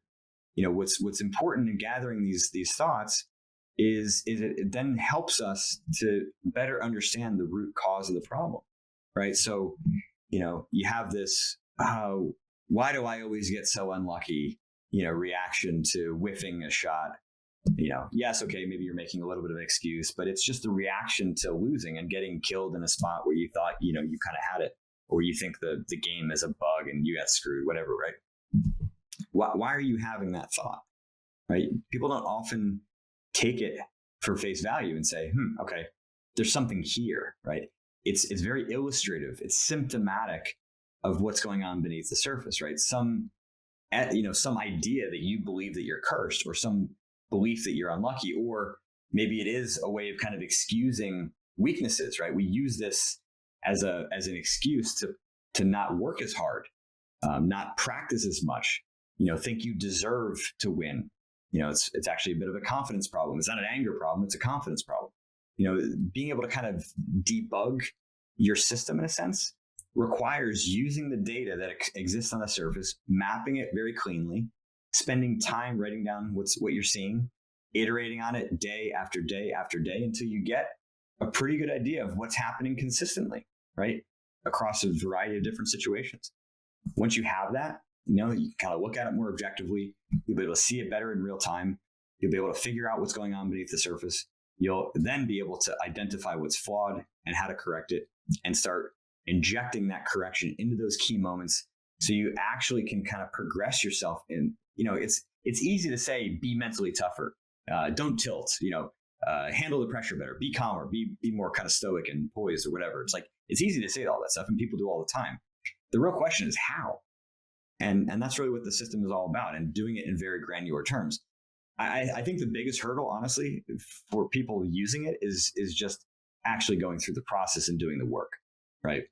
what's important in gathering these thoughts is it then helps us to better understand the root cause of the problem, right? So, you have this, why do I always get so unlucky, reaction to whiffing a shot? Yes, okay, maybe you're making a little bit of an excuse, but it's just a reaction to losing and getting killed in a spot where you thought, you kind of had it. or you think the game is a bug and you got screwed, whatever, right? Why are you having that thought, right? People don't often take it for face value and say, okay, there's something here, right? It's very illustrative. It's symptomatic of what's going on beneath the surface, right? Some idea that you believe that you're cursed, or some belief that you're unlucky, or maybe it is a way of kind of excusing weaknesses, right? We use this as an excuse to not work as hard, not practice as much, think you deserve to win. It's actually a bit of a confidence problem. It's not an anger problem. It's a confidence problem. Being able to kind of debug your system in a sense requires using the data that exists on the surface, mapping it very cleanly, spending time writing down what you're seeing, iterating on it day after day after day until you get a pretty good idea of what's happening consistently, right? Across a variety of different situations. Once you have that, you can kind of look at it more objectively. You'll be able to see it better in real time. You'll be able to figure out what's going on beneath the surface. You'll then be able to identify what's flawed and how to correct it, and start injecting that correction into those key moments so you actually can kind of progress yourself in. It's easy to say, be mentally tougher, don't tilt, handle the pressure better, be calmer, be more kind of stoic and poised or whatever. It's easy to say all that stuff, and people do all the time. The real question is how. And that's really what the system is all about, and doing it in very granular terms. I think the biggest hurdle, honestly, for people using it is just actually going through the process and doing the work, right?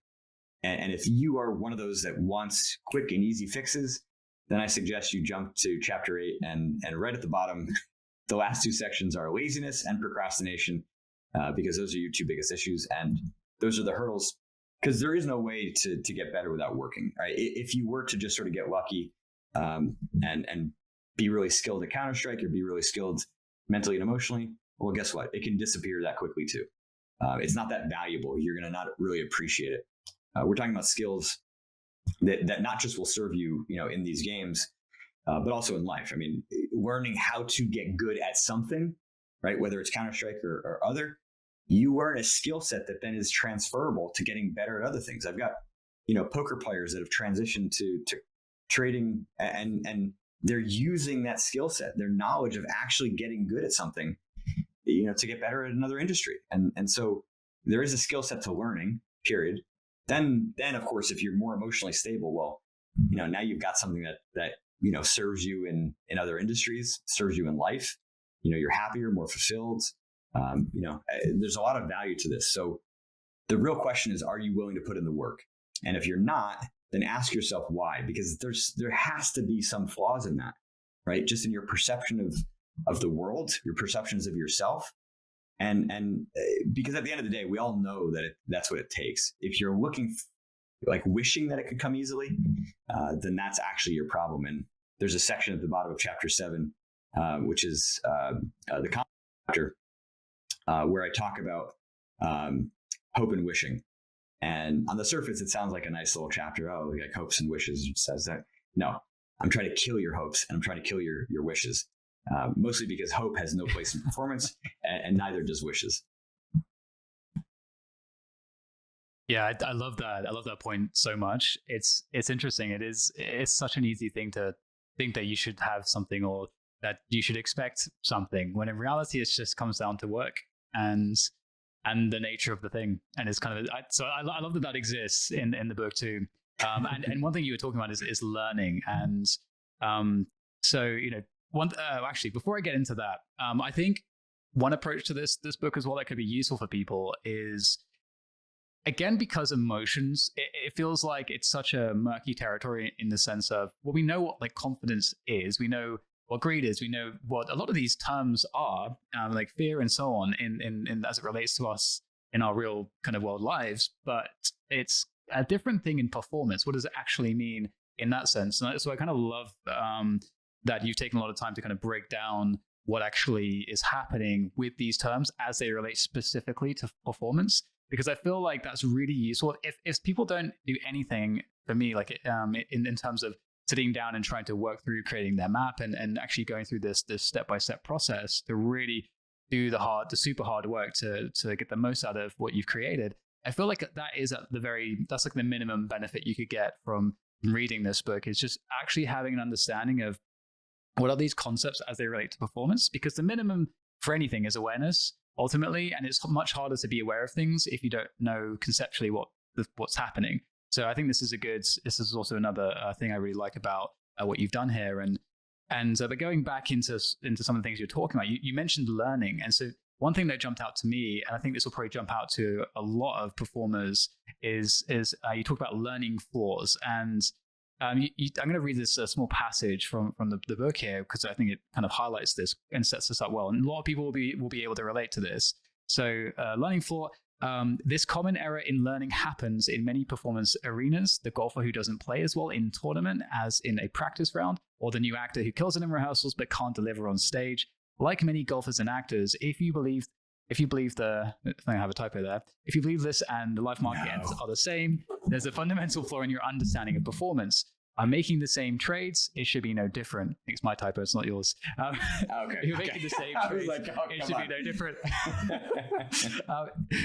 And if you are one of those that wants quick and easy fixes, then I suggest you jump to chapter 8, and right at the bottom, the last two sections are laziness and procrastination, because those are your two biggest issues, and those are the hurdles. Because there is no way to get better without working, right? If you were to just sort of get lucky and be really skilled at Counter-Strike, or be really skilled mentally and emotionally, well, guess what? It can disappear that quickly too. It's not that valuable. You're going to not really appreciate it. We're talking about skills that not just will serve you, in these games, but also in life. I mean, learning how to get good at something, right? Whether it's Counter-Strike or other, you learn a skill set that then is transferable to getting better at other things. I've got, poker players that have transitioned to trading, and they're using that skill set, their knowledge of actually getting good at something, to get better at another industry. And so there is a skill set to learning, period. Then of course, if you're more emotionally stable, well, now you've got something that serves you in other industries, serves you in life. You're happier, more fulfilled. There's a lot of value to this. So the real question is, are you willing to put in the work? And if you're not, then ask yourself why, because there has to be some flaws in that, right? Just in your perception of the world, your perceptions of yourself. And because at the end of the day, we all know that that's what it takes. If you're looking wishing that it could come easily, then that's actually your problem. And there's a section at the bottom of chapter 7, which is the chapter, where I talk about hope and wishing. And on the surface, it sounds like a nice little chapter. Oh, like hopes and wishes. It says that. No, I'm trying to kill your hopes, and I'm trying to kill your wishes. Mostly because hope has no place in performance, and neither does wishes. Yeah, I love that. I love that point so much. It's interesting. It's such an easy thing to think that you should have something, or that you should expect something, when in reality it just comes down to work and the nature of the thing. And it's kind of so I love that exists in the book too. And one thing you were talking about is learning, and so actually, before I get into that, I think one approach to this book as well that could be useful for people is, again, because emotions, it feels like it's such a murky territory in the sense of, well, we know what confidence is, we know what greed is, we know what a lot of these terms are, like fear and so on, in as it relates to us in our real kind of world lives, but it's a different thing in performance. What does it actually mean in that sense? And so I kind of love that you've taken a lot of time to kind of break down what actually is happening with these terms as they relate specifically to performance, because I feel like that's really useful. If people don't do anything, for me, in terms of sitting down and trying to work through creating their map and actually going through this step-by-step process to really do the super hard work to get the most out of what you've created, I feel like that's like the minimum benefit you could get from reading this book, is just actually having an understanding of what are these concepts as they relate to performance, because the minimum for anything is awareness ultimately, and it's much harder to be aware of things if you don't know conceptually what's happening. So I think this is also another thing I really like about what you've done here. But going back into some of the things you're talking about, you mentioned learning, and so one thing that jumped out to me, and I think this will probably jump out to a lot of performers, is you talk about learning flaws. And I'm going to read this small passage from the book here, because I think it kind of highlights this and sets this up well. And a lot of people will be able to relate to this. So learning flaw. This common error in learning happens in many performance arenas. The golfer who doesn't play as well in tournament as in a practice round, or the new actor who kills it in rehearsals but can't deliver on stage. Like many golfers and actors, if you believe I have a typo there. If you believe this and the life market ends are the same, there's a fundamental flaw in your understanding of performance. I'm making the same trades. It should be no different. It's my typo. It's not yours. Okay. You're making the same trades. It should be no different.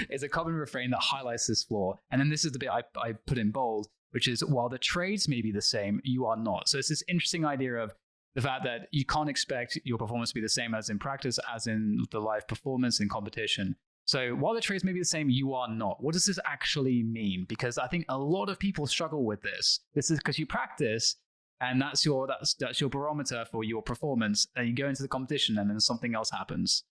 It's a common refrain that highlights this flaw. And then this is the bit I put in bold, which is, while the trades may be the same, you are not. So it's this interesting idea of the fact that you can't expect your performance to be the same as in practice, as in the live performance in competition. So while the trades may be the same, you are not. What does this actually mean? Because I think a lot of people struggle with this. This is because you practice, and that's your barometer for your performance, and you go into the competition and then something else happens.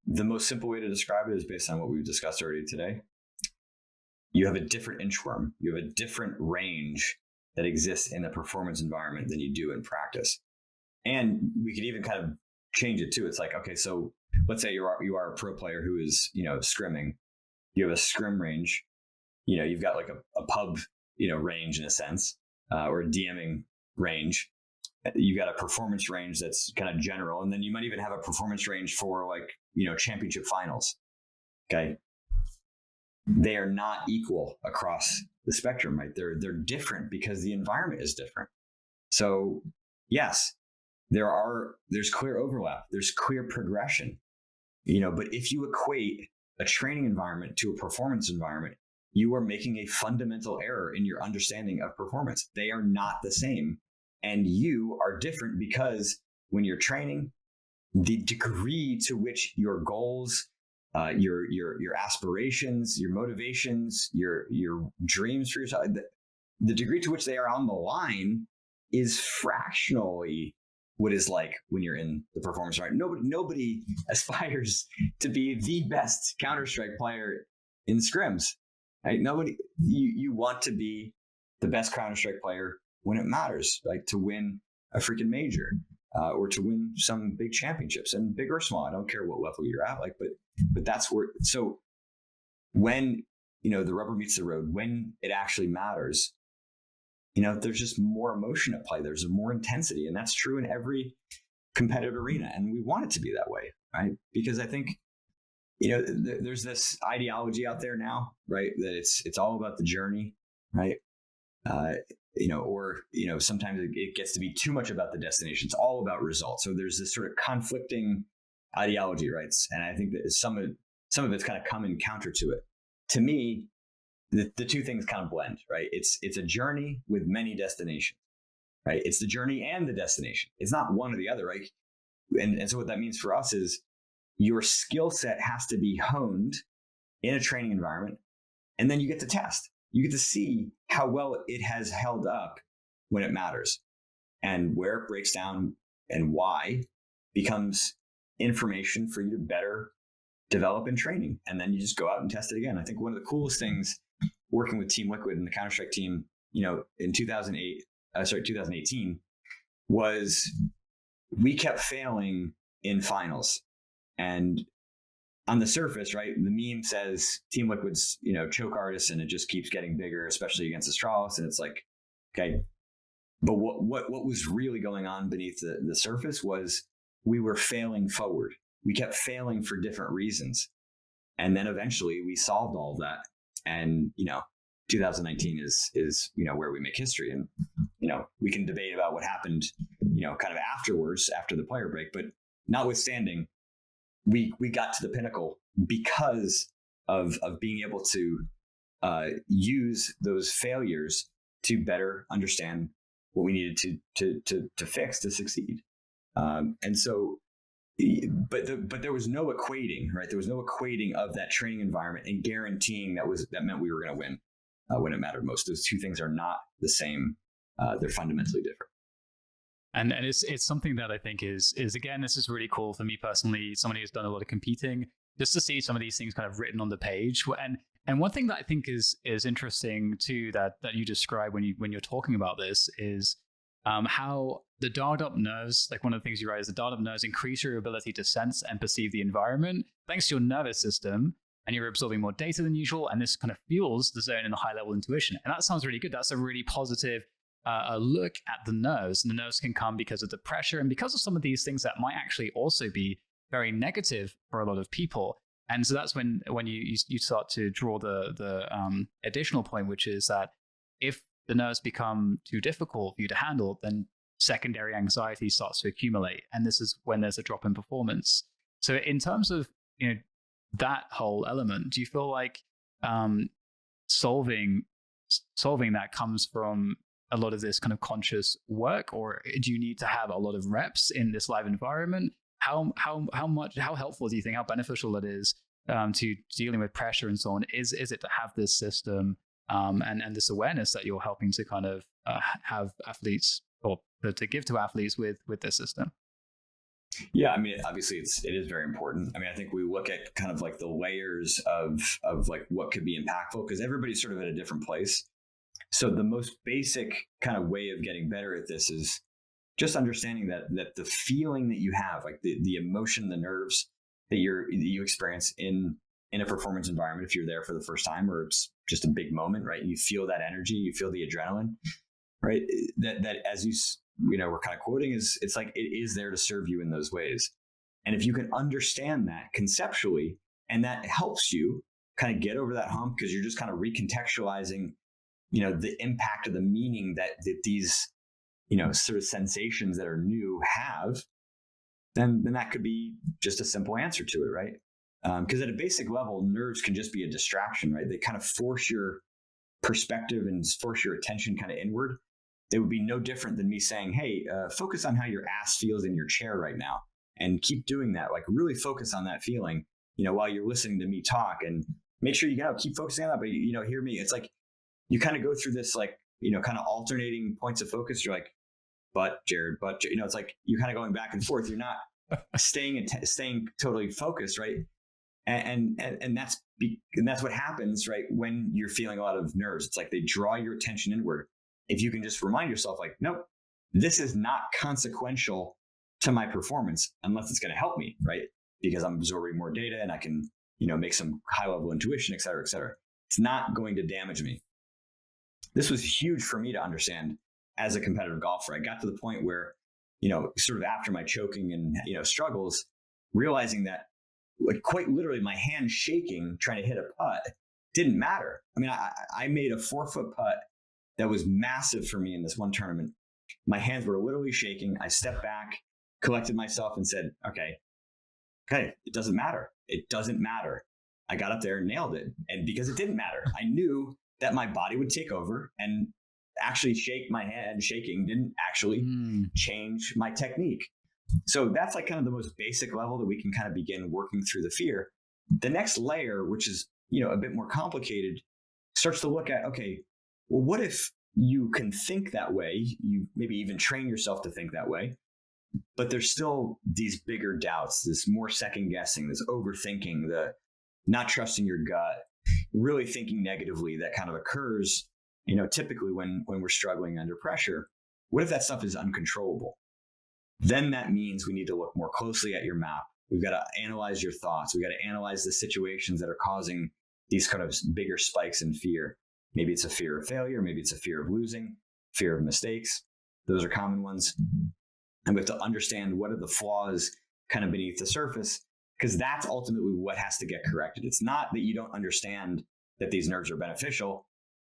The most simple way to describe it is based on what we've discussed already today. You have a different inchworm. You have a different range that exists in a performance environment than you do in practice. And we could even kind of change it too. It's like, okay, so let's say you are a pro player who is, scrimming. You have a scrim range. You've got like a pub, range in a sense, or a DMing range. You got a performance range that's kind of general, and then you might even have a performance range for championship finals. Okay, they are not equal across the spectrum, right? They're different because the environment is different. So yes, there's clear overlap. There's clear progression. But if you equate a training environment to a performance environment, you are making a fundamental error in your understanding of performance. They are not the same. And you are different because when you're training, the degree to which your goals, your aspirations, your motivations, your dreams for yourself, the degree to which they are on the line is fractionally what is like when you're in the performance environment. Nobody aspires to be the best Counter-Strike player in scrims. Right? You want to be the best Counter-Strike player when it matters, like to win a freaking major, or to win some big championships, and big or small. I don't care what level you're at, but that's where. So when the rubber meets the road, when it actually matters, there's just more emotion at play. There's more intensity, and that's true in every competitive arena. And we want it to be that way, right? Because I think, there's this ideology out there now, right? That it's all about the journey, right? Or sometimes it gets to be too much about the destination. It's all about results. So there's this sort of conflicting ideology, right? And I think that some of it's kind of come in counter to it. To me, the two things kind of blend, right? It's a journey with many destinations, right? It's the journey and the destination. It's not one or the other, right? And so what that means for us is your skill set has to be honed in a training environment, and then you get to test. You get to see how well it has held up when it matters, and where it breaks down and why becomes information for you to better develop in training. And then you just go out and test it again. I think one of the coolest things working with Team Liquid and the Counter-Strike team, in 2018 was we kept failing in finals. And on the surface, right, the meme says Team Liquid's, choke artists, and it just keeps getting bigger, especially against Astralis. And it's like, okay, but what was really going on beneath the surface was we were failing forward. We kept failing for different reasons. And then eventually we solved all of that. And, 2019 is where we make history. And, we can debate about what happened, kind of afterwards, after the player break. But notwithstanding, we got to the pinnacle because of being able to use those failures to better understand what we needed to fix to succeed. And so, but there was no equating, right? There was no equating of that training environment and guaranteeing that meant we were going to win when it mattered most. Those two things are not the same. They're fundamentally different. And it's something that I think is again, this is really cool for me personally, somebody who's done a lot of competing, just to see some of these things kind of written on the page. And one thing that I think is interesting too, that you describe when you're talking about this is how the dialed up nerves, like one of the things you write is the dialed up nerves increase your ability to sense and perceive the environment thanks to your nervous system, and you're absorbing more data than usual. And this kind of fuels the zone and the high level intuition. And that sounds really good. That's a really positive a look at the nerves. And the nerves can come because of the pressure and because of some of these things that might actually also be very negative for a lot of people. And so that's when you start to draw the additional point, which is that if the nerves become too difficult for you to handle, then secondary anxiety starts to accumulate. And this is when there's a drop in performance. So in terms of, that whole element, do you feel like solving that comes from a lot of this kind of conscious work, or do you need to have a lot of reps in this live environment? How helpful do you think, how beneficial it is to dealing with pressure and so on? Is it to have this system and this awareness that you're helping to kind of have athletes, or to give to athletes with this system? Yeah, I mean, obviously it is very important. I mean, I think we look at kind of like the layers of like what could be impactful, because everybody's sort of at a different place. So the most basic kind of way of getting better at this is just understanding that the feeling that you have, like the emotion, the nerves that you experience in a performance environment, if you're there for the first time, or it's just a big moment, right? You feel that energy, you feel the adrenaline, right? That as we're kind of quoting, it's like it is there to serve you in those ways. And if you can understand that conceptually, and that helps you kind of get over that hump, because you're just kind of recontextualizing the impact of the meaning that these, sort of sensations that are new have, then that could be just a simple answer to it, right? Because at a basic level, nerves can just be a distraction, right? They kind of force your perspective and force your attention kind of inward. They would be no different than me saying, hey, focus on how your ass feels in your chair right now, and keep doing that. Like really focus on that feeling, while you're listening to me talk, and make sure you keep focusing on that, but hear me. It's like, you kind of go through this, like, kind of alternating points of focus. You're like, but Jared, it's like you're kind of going back and forth. You're not staying totally focused, right? And that's what happens, right? When you're feeling a lot of nerves, it's like they draw your attention inward. If you can just remind yourself, like, nope, this is not consequential to my performance unless it's going to help me, right? Because I'm absorbing more data and I can, make some high level intuition, et cetera, et cetera. It's not going to damage me. This was huge for me to understand as a competitive golfer. I got to the point where, sort of after my choking and, struggles, realizing that, like, quite literally my hand shaking trying to hit a putt didn't matter. I mean, I made a 4-foot putt that was massive for me in this one tournament. My hands were literally shaking. I stepped back, collected myself, and said, okay, it doesn't matter. It doesn't matter. I got up there and nailed it. And because it didn't matter, I knew that my body would take over, and actually my hand shaking didn't actually change my technique. So that's like kind of the most basic level that we can kind of begin working through the fear. The next layer, which is, a bit more complicated, starts to look at, okay, well, what if you can think that way? You maybe even train yourself to think that way, but there's still these bigger doubts, this more second guessing, this overthinking, the not trusting your gut, really thinking negatively that kind of occurs, typically when we're struggling under pressure. What if that stuff is uncontrollable? Then that means we need to look more closely at your map. We've got to analyze your thoughts. We've got to analyze the situations that are causing these kind of bigger spikes in fear. Maybe it's a fear of failure. Maybe it's a fear of losing, fear of mistakes. Those are common ones. And we have to understand what are the flaws kind of beneath the surface, because that's ultimately what has to get corrected. It's not that you don't understand that these nerves are beneficial.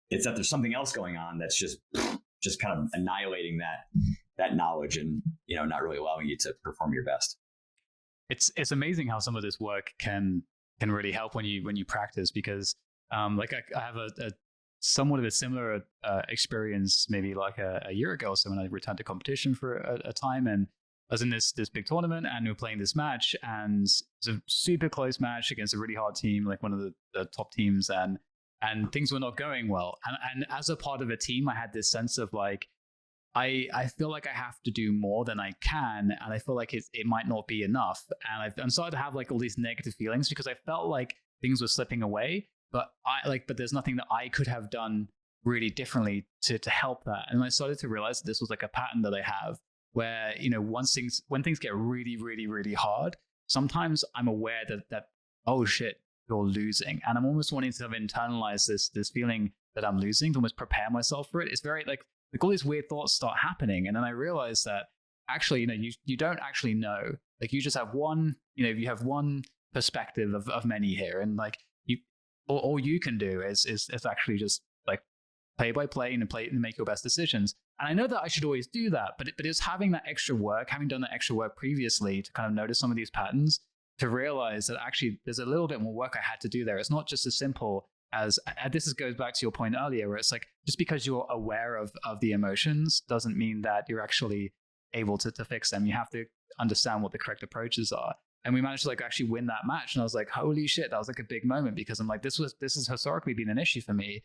It's that there's something else going on that's just kind of annihilating that knowledge and, not really allowing you to perform your best. It's amazing how some of this work can can really help when you practice, because like I have a somewhat of a similar experience maybe like a year ago or so, when I returned to competition for a time, and I was in this big tournament, and we were playing this match, and it was a super close match against a really hard team, like one of the top teams, and things were not going well. And as a part of a team, I had this sense of like, I feel like I have to do more than I can, and I feel like it might not be enough. And I'm starting to have like all these negative feelings, because I felt like things were slipping away, but but there's nothing that I could have done really differently to help that. And I started to realize that this was like a pattern that I have, where, you know, when things get really, really, really hard, sometimes I'm aware that oh shit, you're losing, and I'm almost wanting to have internalized this feeling that I'm losing, to almost prepare myself for it. It's very like all these weird thoughts start happening, and then I realized that actually, you know, you don't actually know. Like, you just have one, you know, you have one perspective of many here, and like all you can do is actually just like play by play and make your best decisions. And I know that I should always do that, but it's having that extra work, having done that extra work previously to kind of notice some of these patterns, to realize that actually there's a little bit more work I had to do there. It's not just as simple as, goes back to your point earlier, where it's like, just because you're aware of the emotions doesn't mean that you're actually able to fix them. You have to understand what the correct approaches are. And we managed to like actually win that match. And I was like, holy shit, that was like a big moment, because I'm like, this has historically been an issue for me,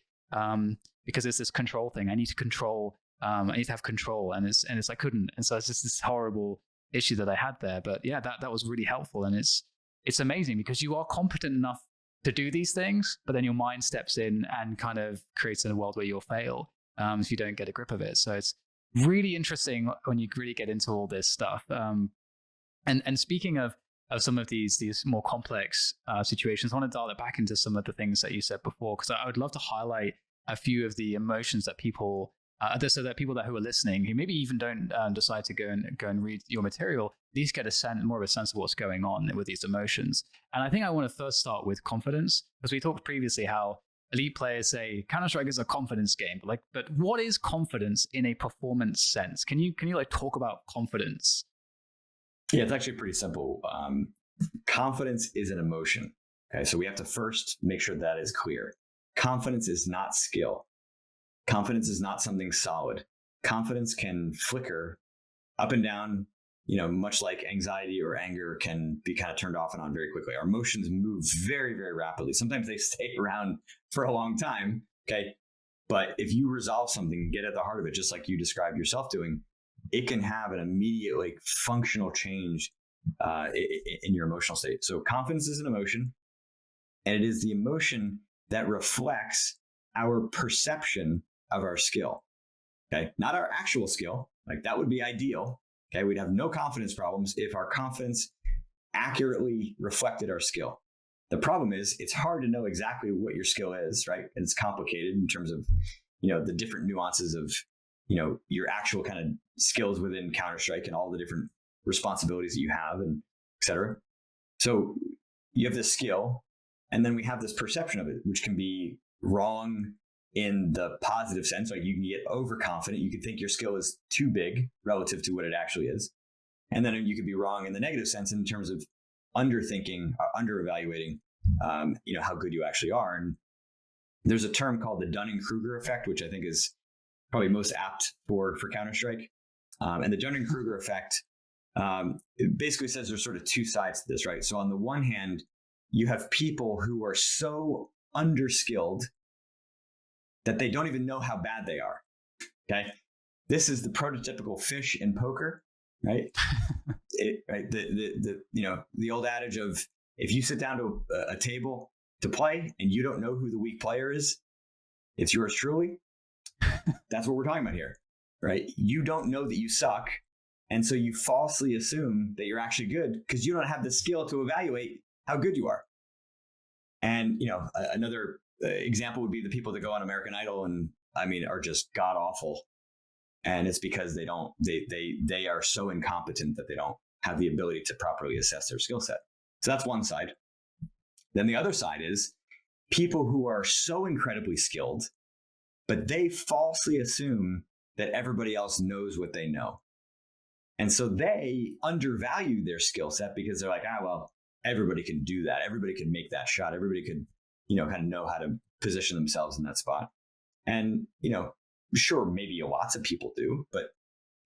because it's this control thing. I need to control. I need to have control, and I couldn't. And so it's just this horrible issue that I had there. But yeah, that was really helpful. And it's amazing, because you are competent enough to do these things, but then your mind steps in and kind of creates a world where you'll fail if you don't get a grip of it. So it's really interesting when you really get into all this stuff. And speaking of some of these more complex situations, I want to dial it back into some of the things that you said before, because I would love to highlight a few of the emotions that people, so that people who are listening, who maybe even don't decide to go and read your material, at least get more of a sense of what's going on with these emotions. And I think I want to first start with confidence, because we talked previously how elite players say Counter-Strike is a confidence game, but what is confidence in a performance sense? Can you like talk about confidence? Yeah, it's actually pretty simple. Confidence is an emotion. Okay, so we have to first make sure that is clear. Confidence is not skill. Confidence is not something solid. Confidence can flicker up and down, you know, much like anxiety or anger can be kind of turned off and on very quickly. Our emotions move very, very rapidly. Sometimes they stay around for a long time. Okay. But if you resolve something, get at the heart of it, just like you described yourself doing, it can have an immediate, like, functional change in your emotional state. So confidence is an emotion, and it is the emotion that reflects our perception of our skill. Okay. Not our actual skill. Like, that would be ideal. Okay. We'd have no confidence problems if our confidence accurately reflected our skill. The problem is it's hard to know exactly what your skill is, right? And it's complicated in terms of, you know, the different nuances of, you know, your actual kind of skills within Counter-Strike and all the different responsibilities that you have, and et cetera. So you have this skill, and then we have this perception of it, which can be wrong in the positive sense. Like, you can get overconfident. You can think your skill is too big relative to what it actually is. And then you could be wrong in the negative sense in terms of underthinking, under-evaluating, you know, how good you actually are. And there's a term called the Dunning-Kruger effect, which I think is probably most apt for Counter-Strike. And the Dunning-Kruger effect it basically says there's sort of two sides to this, right? So on the one hand, you have people who are so underskilled that they don't even know how bad they are. Okay. This is the prototypical fish in poker, right? Right. The you know, the old adage of, if you sit down to a table to play and you don't know who the weak player is, it's yours truly. That's what we're talking about here, right? You don't know that you suck. And so you falsely assume that you're actually good because you don't have the skill to evaluate how good you are. And, you know, another example would be the people that go on American Idol and, I mean, are just god awful. And it's because they are so incompetent that they don't have the ability to properly assess their skill set. So that's one side. Then the other side is people who are so incredibly skilled, but they falsely assume that everybody else knows what they know. And so they undervalue their skill set because they're like, well, everybody can do that. Everybody can make that shot. Everybody could, kind of know how to position themselves in that spot. And, sure, maybe lots of people do, but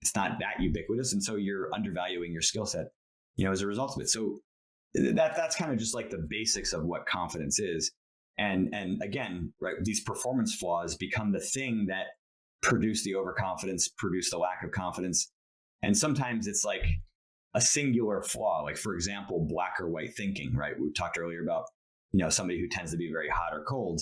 it's not that ubiquitous. And so you're undervaluing your skill set, as a result of it. So that's kind of just like the basics of what confidence is. And again, right, these performance flaws become the thing that produce the overconfidence, produce the lack of confidence. And sometimes it's like a singular flaw, like, for example, black or white thinking, right? We talked earlier about, somebody who tends to be very hot or cold.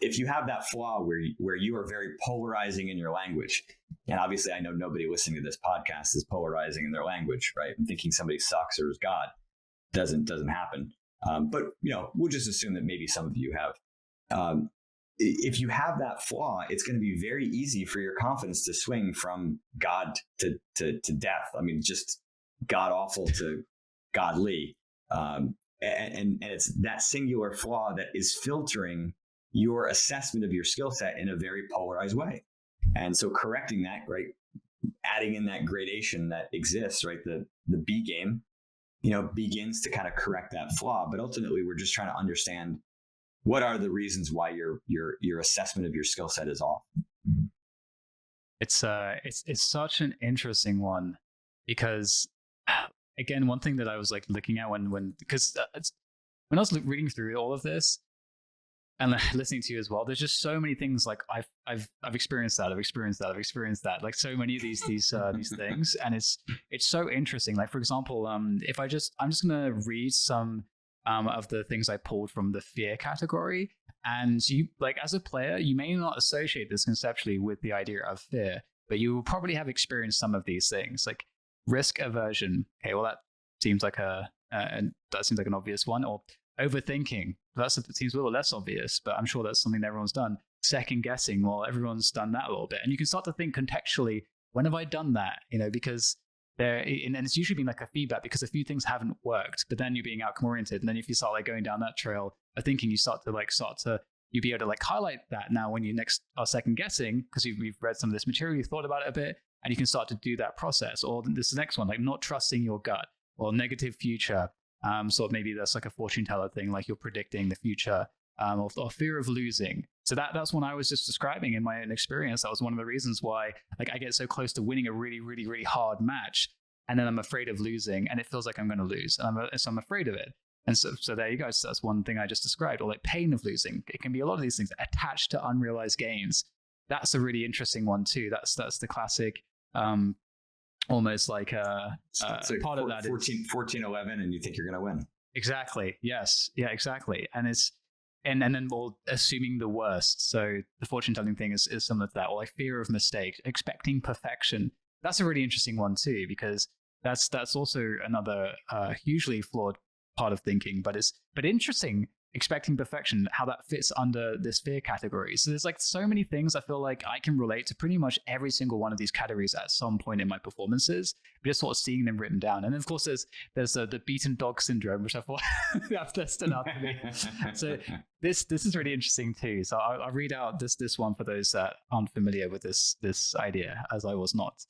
If you have that flaw where you are very polarizing in your language, and obviously I know nobody listening to this podcast is polarizing in their language, right? And thinking somebody sucks or is God doesn't happen. But, we'll just assume that maybe some of you have. If you have that flaw, it's going to be very easy for your confidence to swing from God to death. I mean, just God awful to godly. And it's that singular flaw that is filtering your assessment of your skill set in a very polarized way. And so correcting that, right, adding in that gradation that exists, right, the B game, begins to kind of correct that flaw. But ultimately, we're just trying to understand what are the reasons why your assessment of your skill set is off. It's such an interesting one, because again, one thing that I was like looking at because when I was reading through all of this and listening to you as well, there's just so many things like I've experienced that, I've experienced that, like so many of these things, and it's so interesting. Like, for example, I'm just gonna read some of the things I pulled from the fear category. And you, like, as a player, you may not associate this conceptually with the idea of fear, but you will probably have experienced some of these things, like risk aversion. Okay, well, that seems like an obvious one. Or overthinking. That seems a little less obvious, but I'm sure that's something that everyone's done. Second guessing. Well, everyone's done that a little bit, and you can start to think contextually. When have I done that? Because and it's usually been like a feedback, because a few things haven't worked, but then you're being outcome oriented, and then if you start like going down that trail of thinking, you you'll be able to like highlight that now when you next are second guessing, because you've read some of this material, you've thought about it a bit, and you can start to do that process. Or this next one, like not trusting your gut, or negative future. So maybe that's like a fortune teller thing, like you're predicting the future, or fear of losing. So that's one I was just describing in my own experience. That was one of the reasons why, like, I get so close to winning a really, really, really hard match, and then I'm afraid of losing, and it feels like I'm going to lose, and so I'm afraid of it. And so there you go. So that's one thing I just described. Or like pain of losing. It can be a lot of these things attached to unrealized gains. That's a really interesting one too. That's the classic, almost like so part of that 14-11, and you think you're going to win. Exactly. Yes. Yeah, exactly. And it's, and then we'll assuming the worst. So the fortune telling thing is similar to that, or like fear of mistake, expecting perfection. That's a really interesting one too, because that's also another hugely flawed part of thinking, but interesting, expecting perfection, how that fits under this fear category. So there's like so many things I feel like I can relate to pretty much every single one of these categories at some point in my performances, but just sort of seeing them written down. And then of course there's the beaten dog syndrome, which I thought that stood out to me. So this is really interesting too. So I'll read out this one for those that aren't familiar with this idea, as I was not.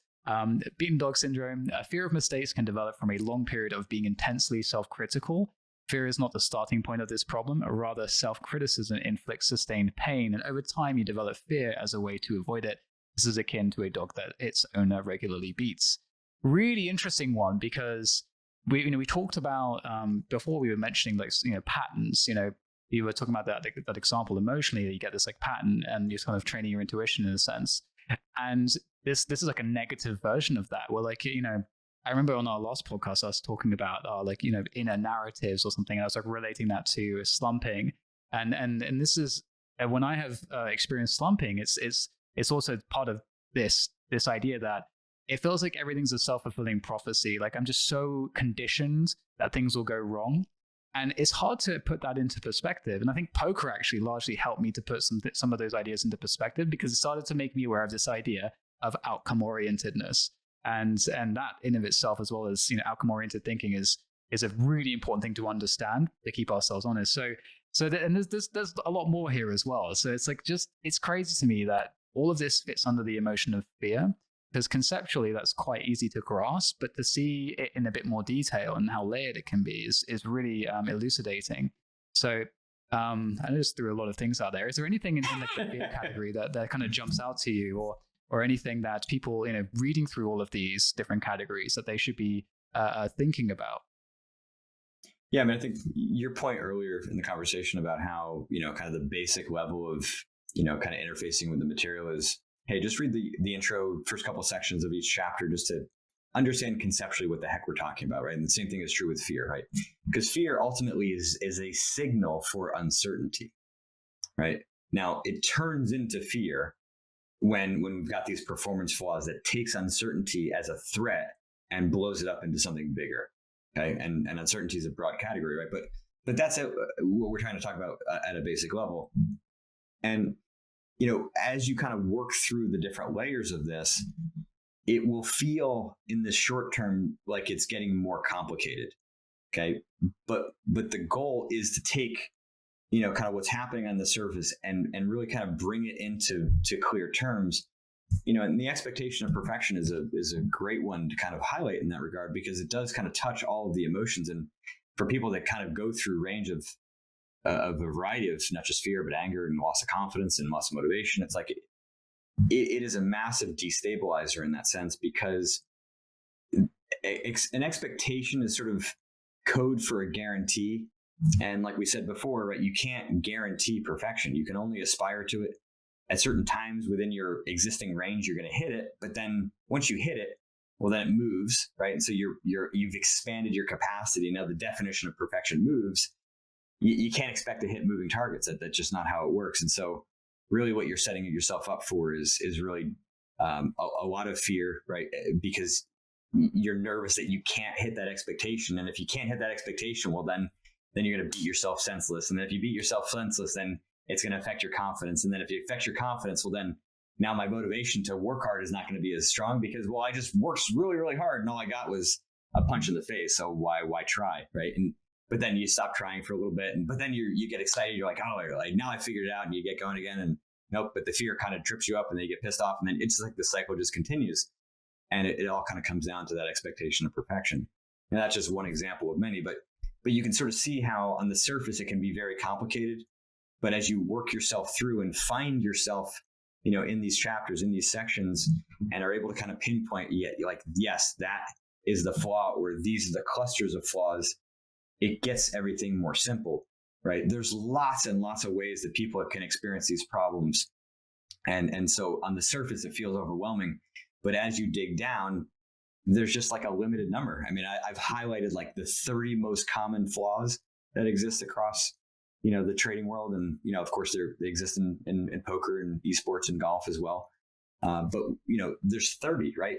Beaten dog syndrome. Fear of mistakes can develop from a long period of being intensely self-critical. Fear is not the starting point of this problem, or rather self-criticism inflicts sustained pain, and over time you develop fear as a way to avoid it. This is akin to a dog that its owner regularly beats. Really interesting one, because we talked about before, we were mentioning like patterns. You were talking about that example emotionally, you get this like pattern, and you're kind of training your intuition in a sense. And this is like a negative version of that, where like, I remember on our last podcast, I was talking about inner narratives or something. And I was like relating that to slumping. And this is when I have experienced slumping, it's also part of this idea that it feels like everything's a self-fulfilling prophecy. Like I'm just so conditioned that things will go wrong. And it's hard to put that into perspective. And I think poker actually largely helped me to put some of those ideas into perspective, because it started to make me aware of this idea of outcome orientedness. And that in of itself, as well as, outcome oriented thinking is a really important thing to understand to keep ourselves honest. And there's a lot more here as well. So it's like, it's crazy to me that all of this fits under the emotion of fear, because conceptually that's quite easy to grasp, but to see it in a bit more detail and how layered it can be is really elucidating. So I just threw a lot of things out there. Is there anything in the fear category that kind of jumps out to you, or anything that people, reading through all of these different categories that they should be thinking about? Yeah, I mean, I think your point earlier in the conversation about how, kind of the basic level of, kind of interfacing with the material is, hey, just read the intro, first couple sections of each chapter just to understand conceptually what the heck we're talking about, right? And the same thing is true with fear, right? Because fear ultimately is a signal for uncertainty, right? Now, it turns into fear when we've got these performance flaws that takes uncertainty as a threat and blows it up into something bigger, okay? And uncertainty is a broad category, right? But that's what we're trying to talk about at a basic level. And, as you kind of work through the different layers of this, it will feel in the short term like it's getting more complicated, okay? But the goal is to take, kind of what's happening on the surface and really kind of bring it into clear terms. And the expectation of perfection is a great one to kind of highlight in that regard, because it does kind of touch all of the emotions. And for people that kind of go through range of a variety of not just fear, but anger and loss of confidence and loss of motivation, it's like it is a massive destabilizer in that sense, because an expectation is sort of code for a guarantee. And like we said before, right, you can't guarantee perfection. You can only aspire to it at certain times within your existing range. You're going to hit it, but then once you hit it, well, then it moves, right? And so you've expanded your capacity. Now the definition of perfection moves. You can't expect to hit moving targets. That's just not how it works. And so really what you're setting yourself up for is really a lot of fear, right? Because you're nervous that you can't hit that expectation. And if you can't hit that expectation, well, then you're going to beat yourself senseless. And then if you beat yourself senseless, then it's going to affect your confidence. And then if it affects your confidence, well, then now my motivation to work hard is not going to be as strong, because, well, I just worked really, really hard and all I got was a punch in the face. So why try, right? But then you stop trying for a little bit, but then you get excited. You're like, oh, now I figured it out, and you get going again, and nope. But the fear kind of trips you up, and then you get pissed off, and then it's like the cycle just continues, and it all kind of comes down to that expectation of perfection. And that's just one example of many, but you can sort of see how on the surface it can be very complicated, but as you work yourself through and find yourself, in these chapters, in these sections, and are able to kind of pinpoint, like, yes, that is the flaw, or these are the clusters of flaws. It gets everything more simple, right? There's lots and lots of ways that people can experience these problems. And so on the surface, it feels overwhelming. But as you dig down, there's just like a limited number. I mean, I've highlighted like the 30 most common flaws that exist across, the trading world. And, of course, they exist in poker and esports and golf as well. But, there's 30, right?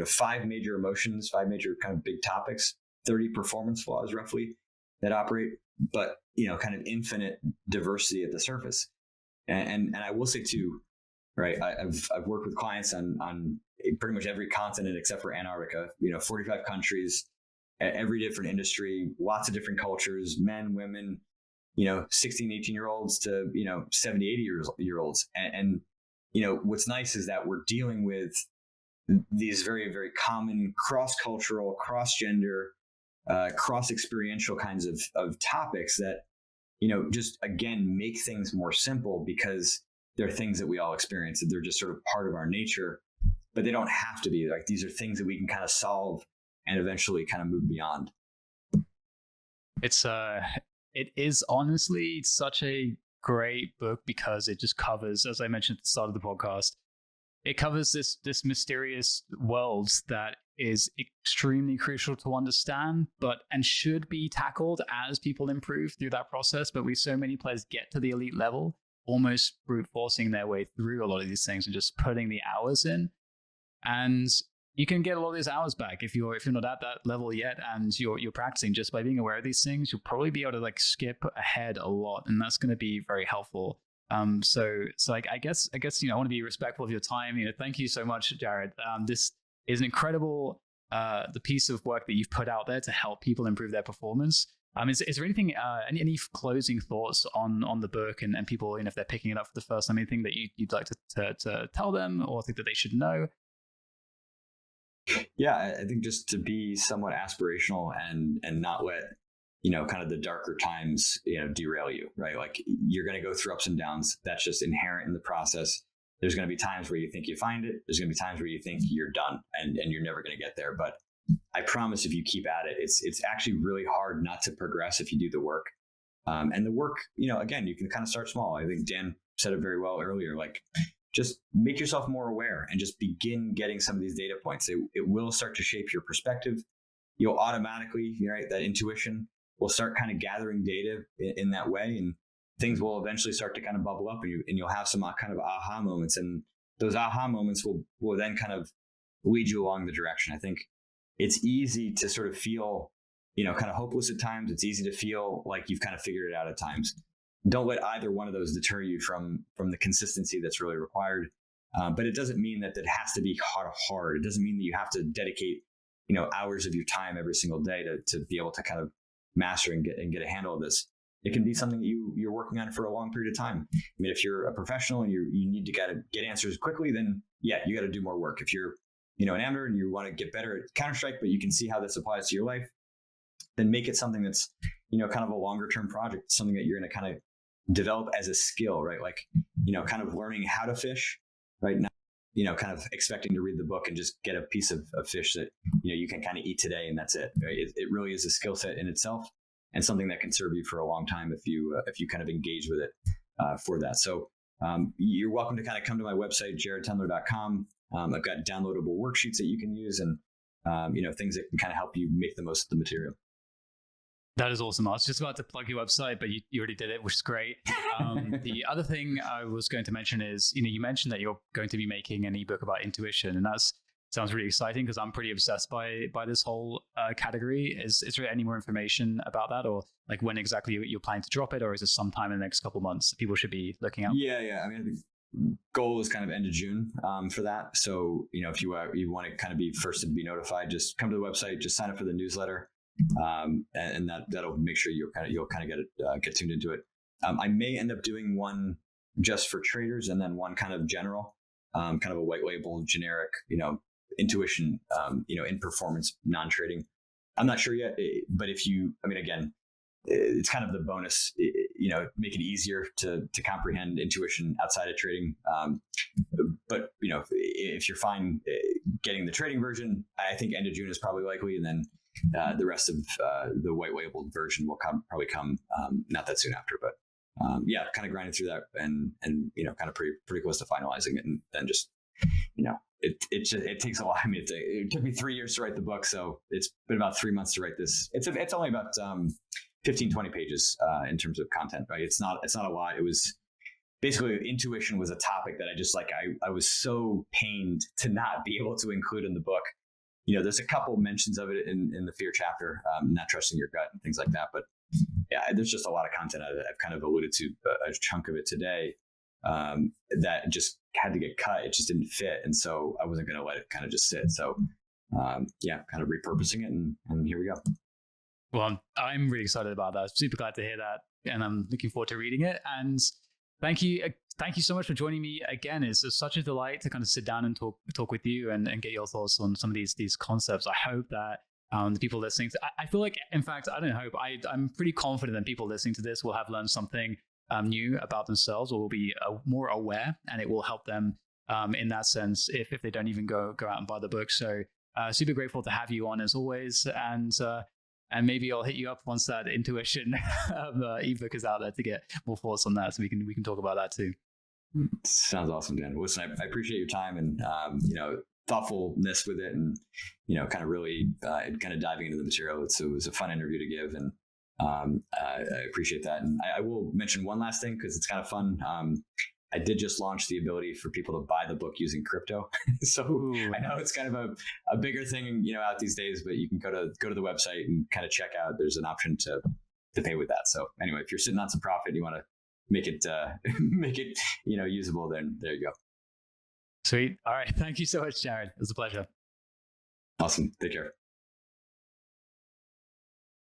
5 major emotions, 5 major kind of big topics, 30 performance flaws roughly that operate, but, kind of infinite diversity at the surface. And I will say too, right, I've worked with clients on pretty much every continent except for Antarctica, 45 countries, every different industry, lots of different cultures, men, women, 16, 18-year-olds to, 70, 80-year-olds. And, what's nice is that we're dealing with these very, very common cross-cultural, cross-gender, cross-experiential kinds of topics that, just again, make things more simple, because they're things that we all experience, and they're just sort of part of our nature, but they don't have to be. Like, these are things that we can kind of solve and eventually kind of move beyond. It is honestly such a great book, because it just covers, as I mentioned at the start of the podcast, it covers this mysterious world that is extremely crucial to understand, and should be tackled as people improve through that process. But so many players get to the elite level almost brute forcing their way through a lot of these things and just putting the hours in. And you can get a lot of these hours back if you're not at that level yet, and you're practicing just by being aware of these things. You'll probably be able to like skip ahead a lot, and that's going to be very helpful. So I guess I want to be respectful of your time. Thank you so much, Jared. This is an incredible the piece of work that you've put out there to help people improve their performance. Is there anything, any closing thoughts on the book and people, if they're picking it up for the first time, anything that you'd like to tell them or think that they should know? Yeah, I think just to be somewhat aspirational and not let, kind of the darker times, derail you, right? Like you're going to go through ups and downs. That's just inherent in the process. There's going to be times where you think you find it. There's going to be times where you think you're done and you're never going to get there. But I promise if you keep at it, it's actually really hard not to progress if you do the work. And the work, again, you can kind of start small. I think Dan said it very well earlier, like just make yourself more aware and just begin getting some of these data points. It will start to shape your perspective. You'll automatically, right, that intuition will start kind of gathering data in that way, and things will eventually start to kind of bubble up, and you'll have some kind of aha moments, and those aha moments will then kind of lead you along the direction. I think it's easy to sort of feel, kind of hopeless at times. It's easy to feel like you've kind of figured it out at times. Don't let either one of those deter you from the consistency that's really required. But it doesn't mean that it has to be hard. It doesn't mean that you have to dedicate, hours of your time every single day to be able to kind of master and get a handle of this. It can be something that you're working on for a long period of time. I mean, if you're a professional and you need to get answers quickly, then yeah, you got to do more work. If you're, an amateur and you want to get better at Counter-Strike, but you can see how this applies to your life, then make it something that's, kind of a longer term project, something that you're going to kind of develop as a skill, right? Like, kind of learning how to fish, right? Not, kind of expecting to read the book and just get a piece of fish that, you can kind of eat today and that's it, right? It really is a skill set in itself and something that can serve you for a long time if you kind of engage with it for that. So you're welcome to kind of come to my website, jaredtendler.com. I've got downloadable worksheets that you can use and, things that can kind of help you make the most of the material. That is awesome. I was just about to plug your website, but you already did it, which is great. The other thing I was going to mention is, you mentioned that you're going to be making an ebook about intuition, and that sounds really exciting because I'm pretty obsessed by this whole category. Is there any more information about that, or like when exactly you're planning to drop it, or is it sometime in the next couple of months people should be looking out? Yeah. I mean, I think goal is kind of end of June for that. So, if you want to kind of be first to be notified, just come to the website, just sign up for the newsletter. And that'll make sure you'll kind of get tuned into it. I may end up doing one just for traders and then one kind of general, kind of a white label generic, intuition, in performance, non-trading. I'm not sure yet, but again, it's kind of the bonus, make it easier to comprehend intuition outside of trading. But if you're fine getting the trading version, I think end of June is probably likely, and then the rest of the white labeled version will probably come not that soon after, but kind of grinding through that and kind of pretty close to finalizing it, and then just it takes a while. I mean, it took me 3 years to write the book, so it's been about 3 months to write this. It's only about 15-20 pages in terms of content, right? It's not a lot. It was basically intuition was a topic that I just I was so pained to not be able to include in the book. There's a couple mentions of it in the fear chapter, not trusting your gut and things like that. But yeah, there's just a lot of content I've kind of alluded to a chunk of it today that just had to get cut. It just didn't fit. And so I wasn't going to let it kind of just sit. So kind of repurposing it and here we go. Well, I'm really excited about that. Super glad to hear that. And I'm looking forward to reading it. And thank you so much for joining me again. It's such a delight to kind of sit down and talk with you and get your thoughts on some of these concepts. I hope that the people listening I feel like, in fact, I don't hope, I'm pretty confident that people listening to this will have learned something new about themselves, or will be more aware, and it will help them in that sense if they don't even go out and buy the book. So super grateful to have you on as always, and maybe I'll hit you up once that intuition ebook is out there to get more thoughts on that, so we can talk about that too. Sounds awesome, Dan. Listen, I appreciate your time and thoughtfulness with it, and kind of really kind of diving into the material. It was a fun interview to give, and I appreciate that. And I will mention one last thing because it's kind of fun. I did just launch the ability for people to buy the book using crypto. So I know it's kind of a bigger thing, out these days, but you can go to the website and kind of check out. There's an option to pay with that. So anyway, if you're sitting on some profit, and you want to make it usable, then there you go. Sweet. All right. Thank you so much, Jared. It was a pleasure. Awesome. Take care.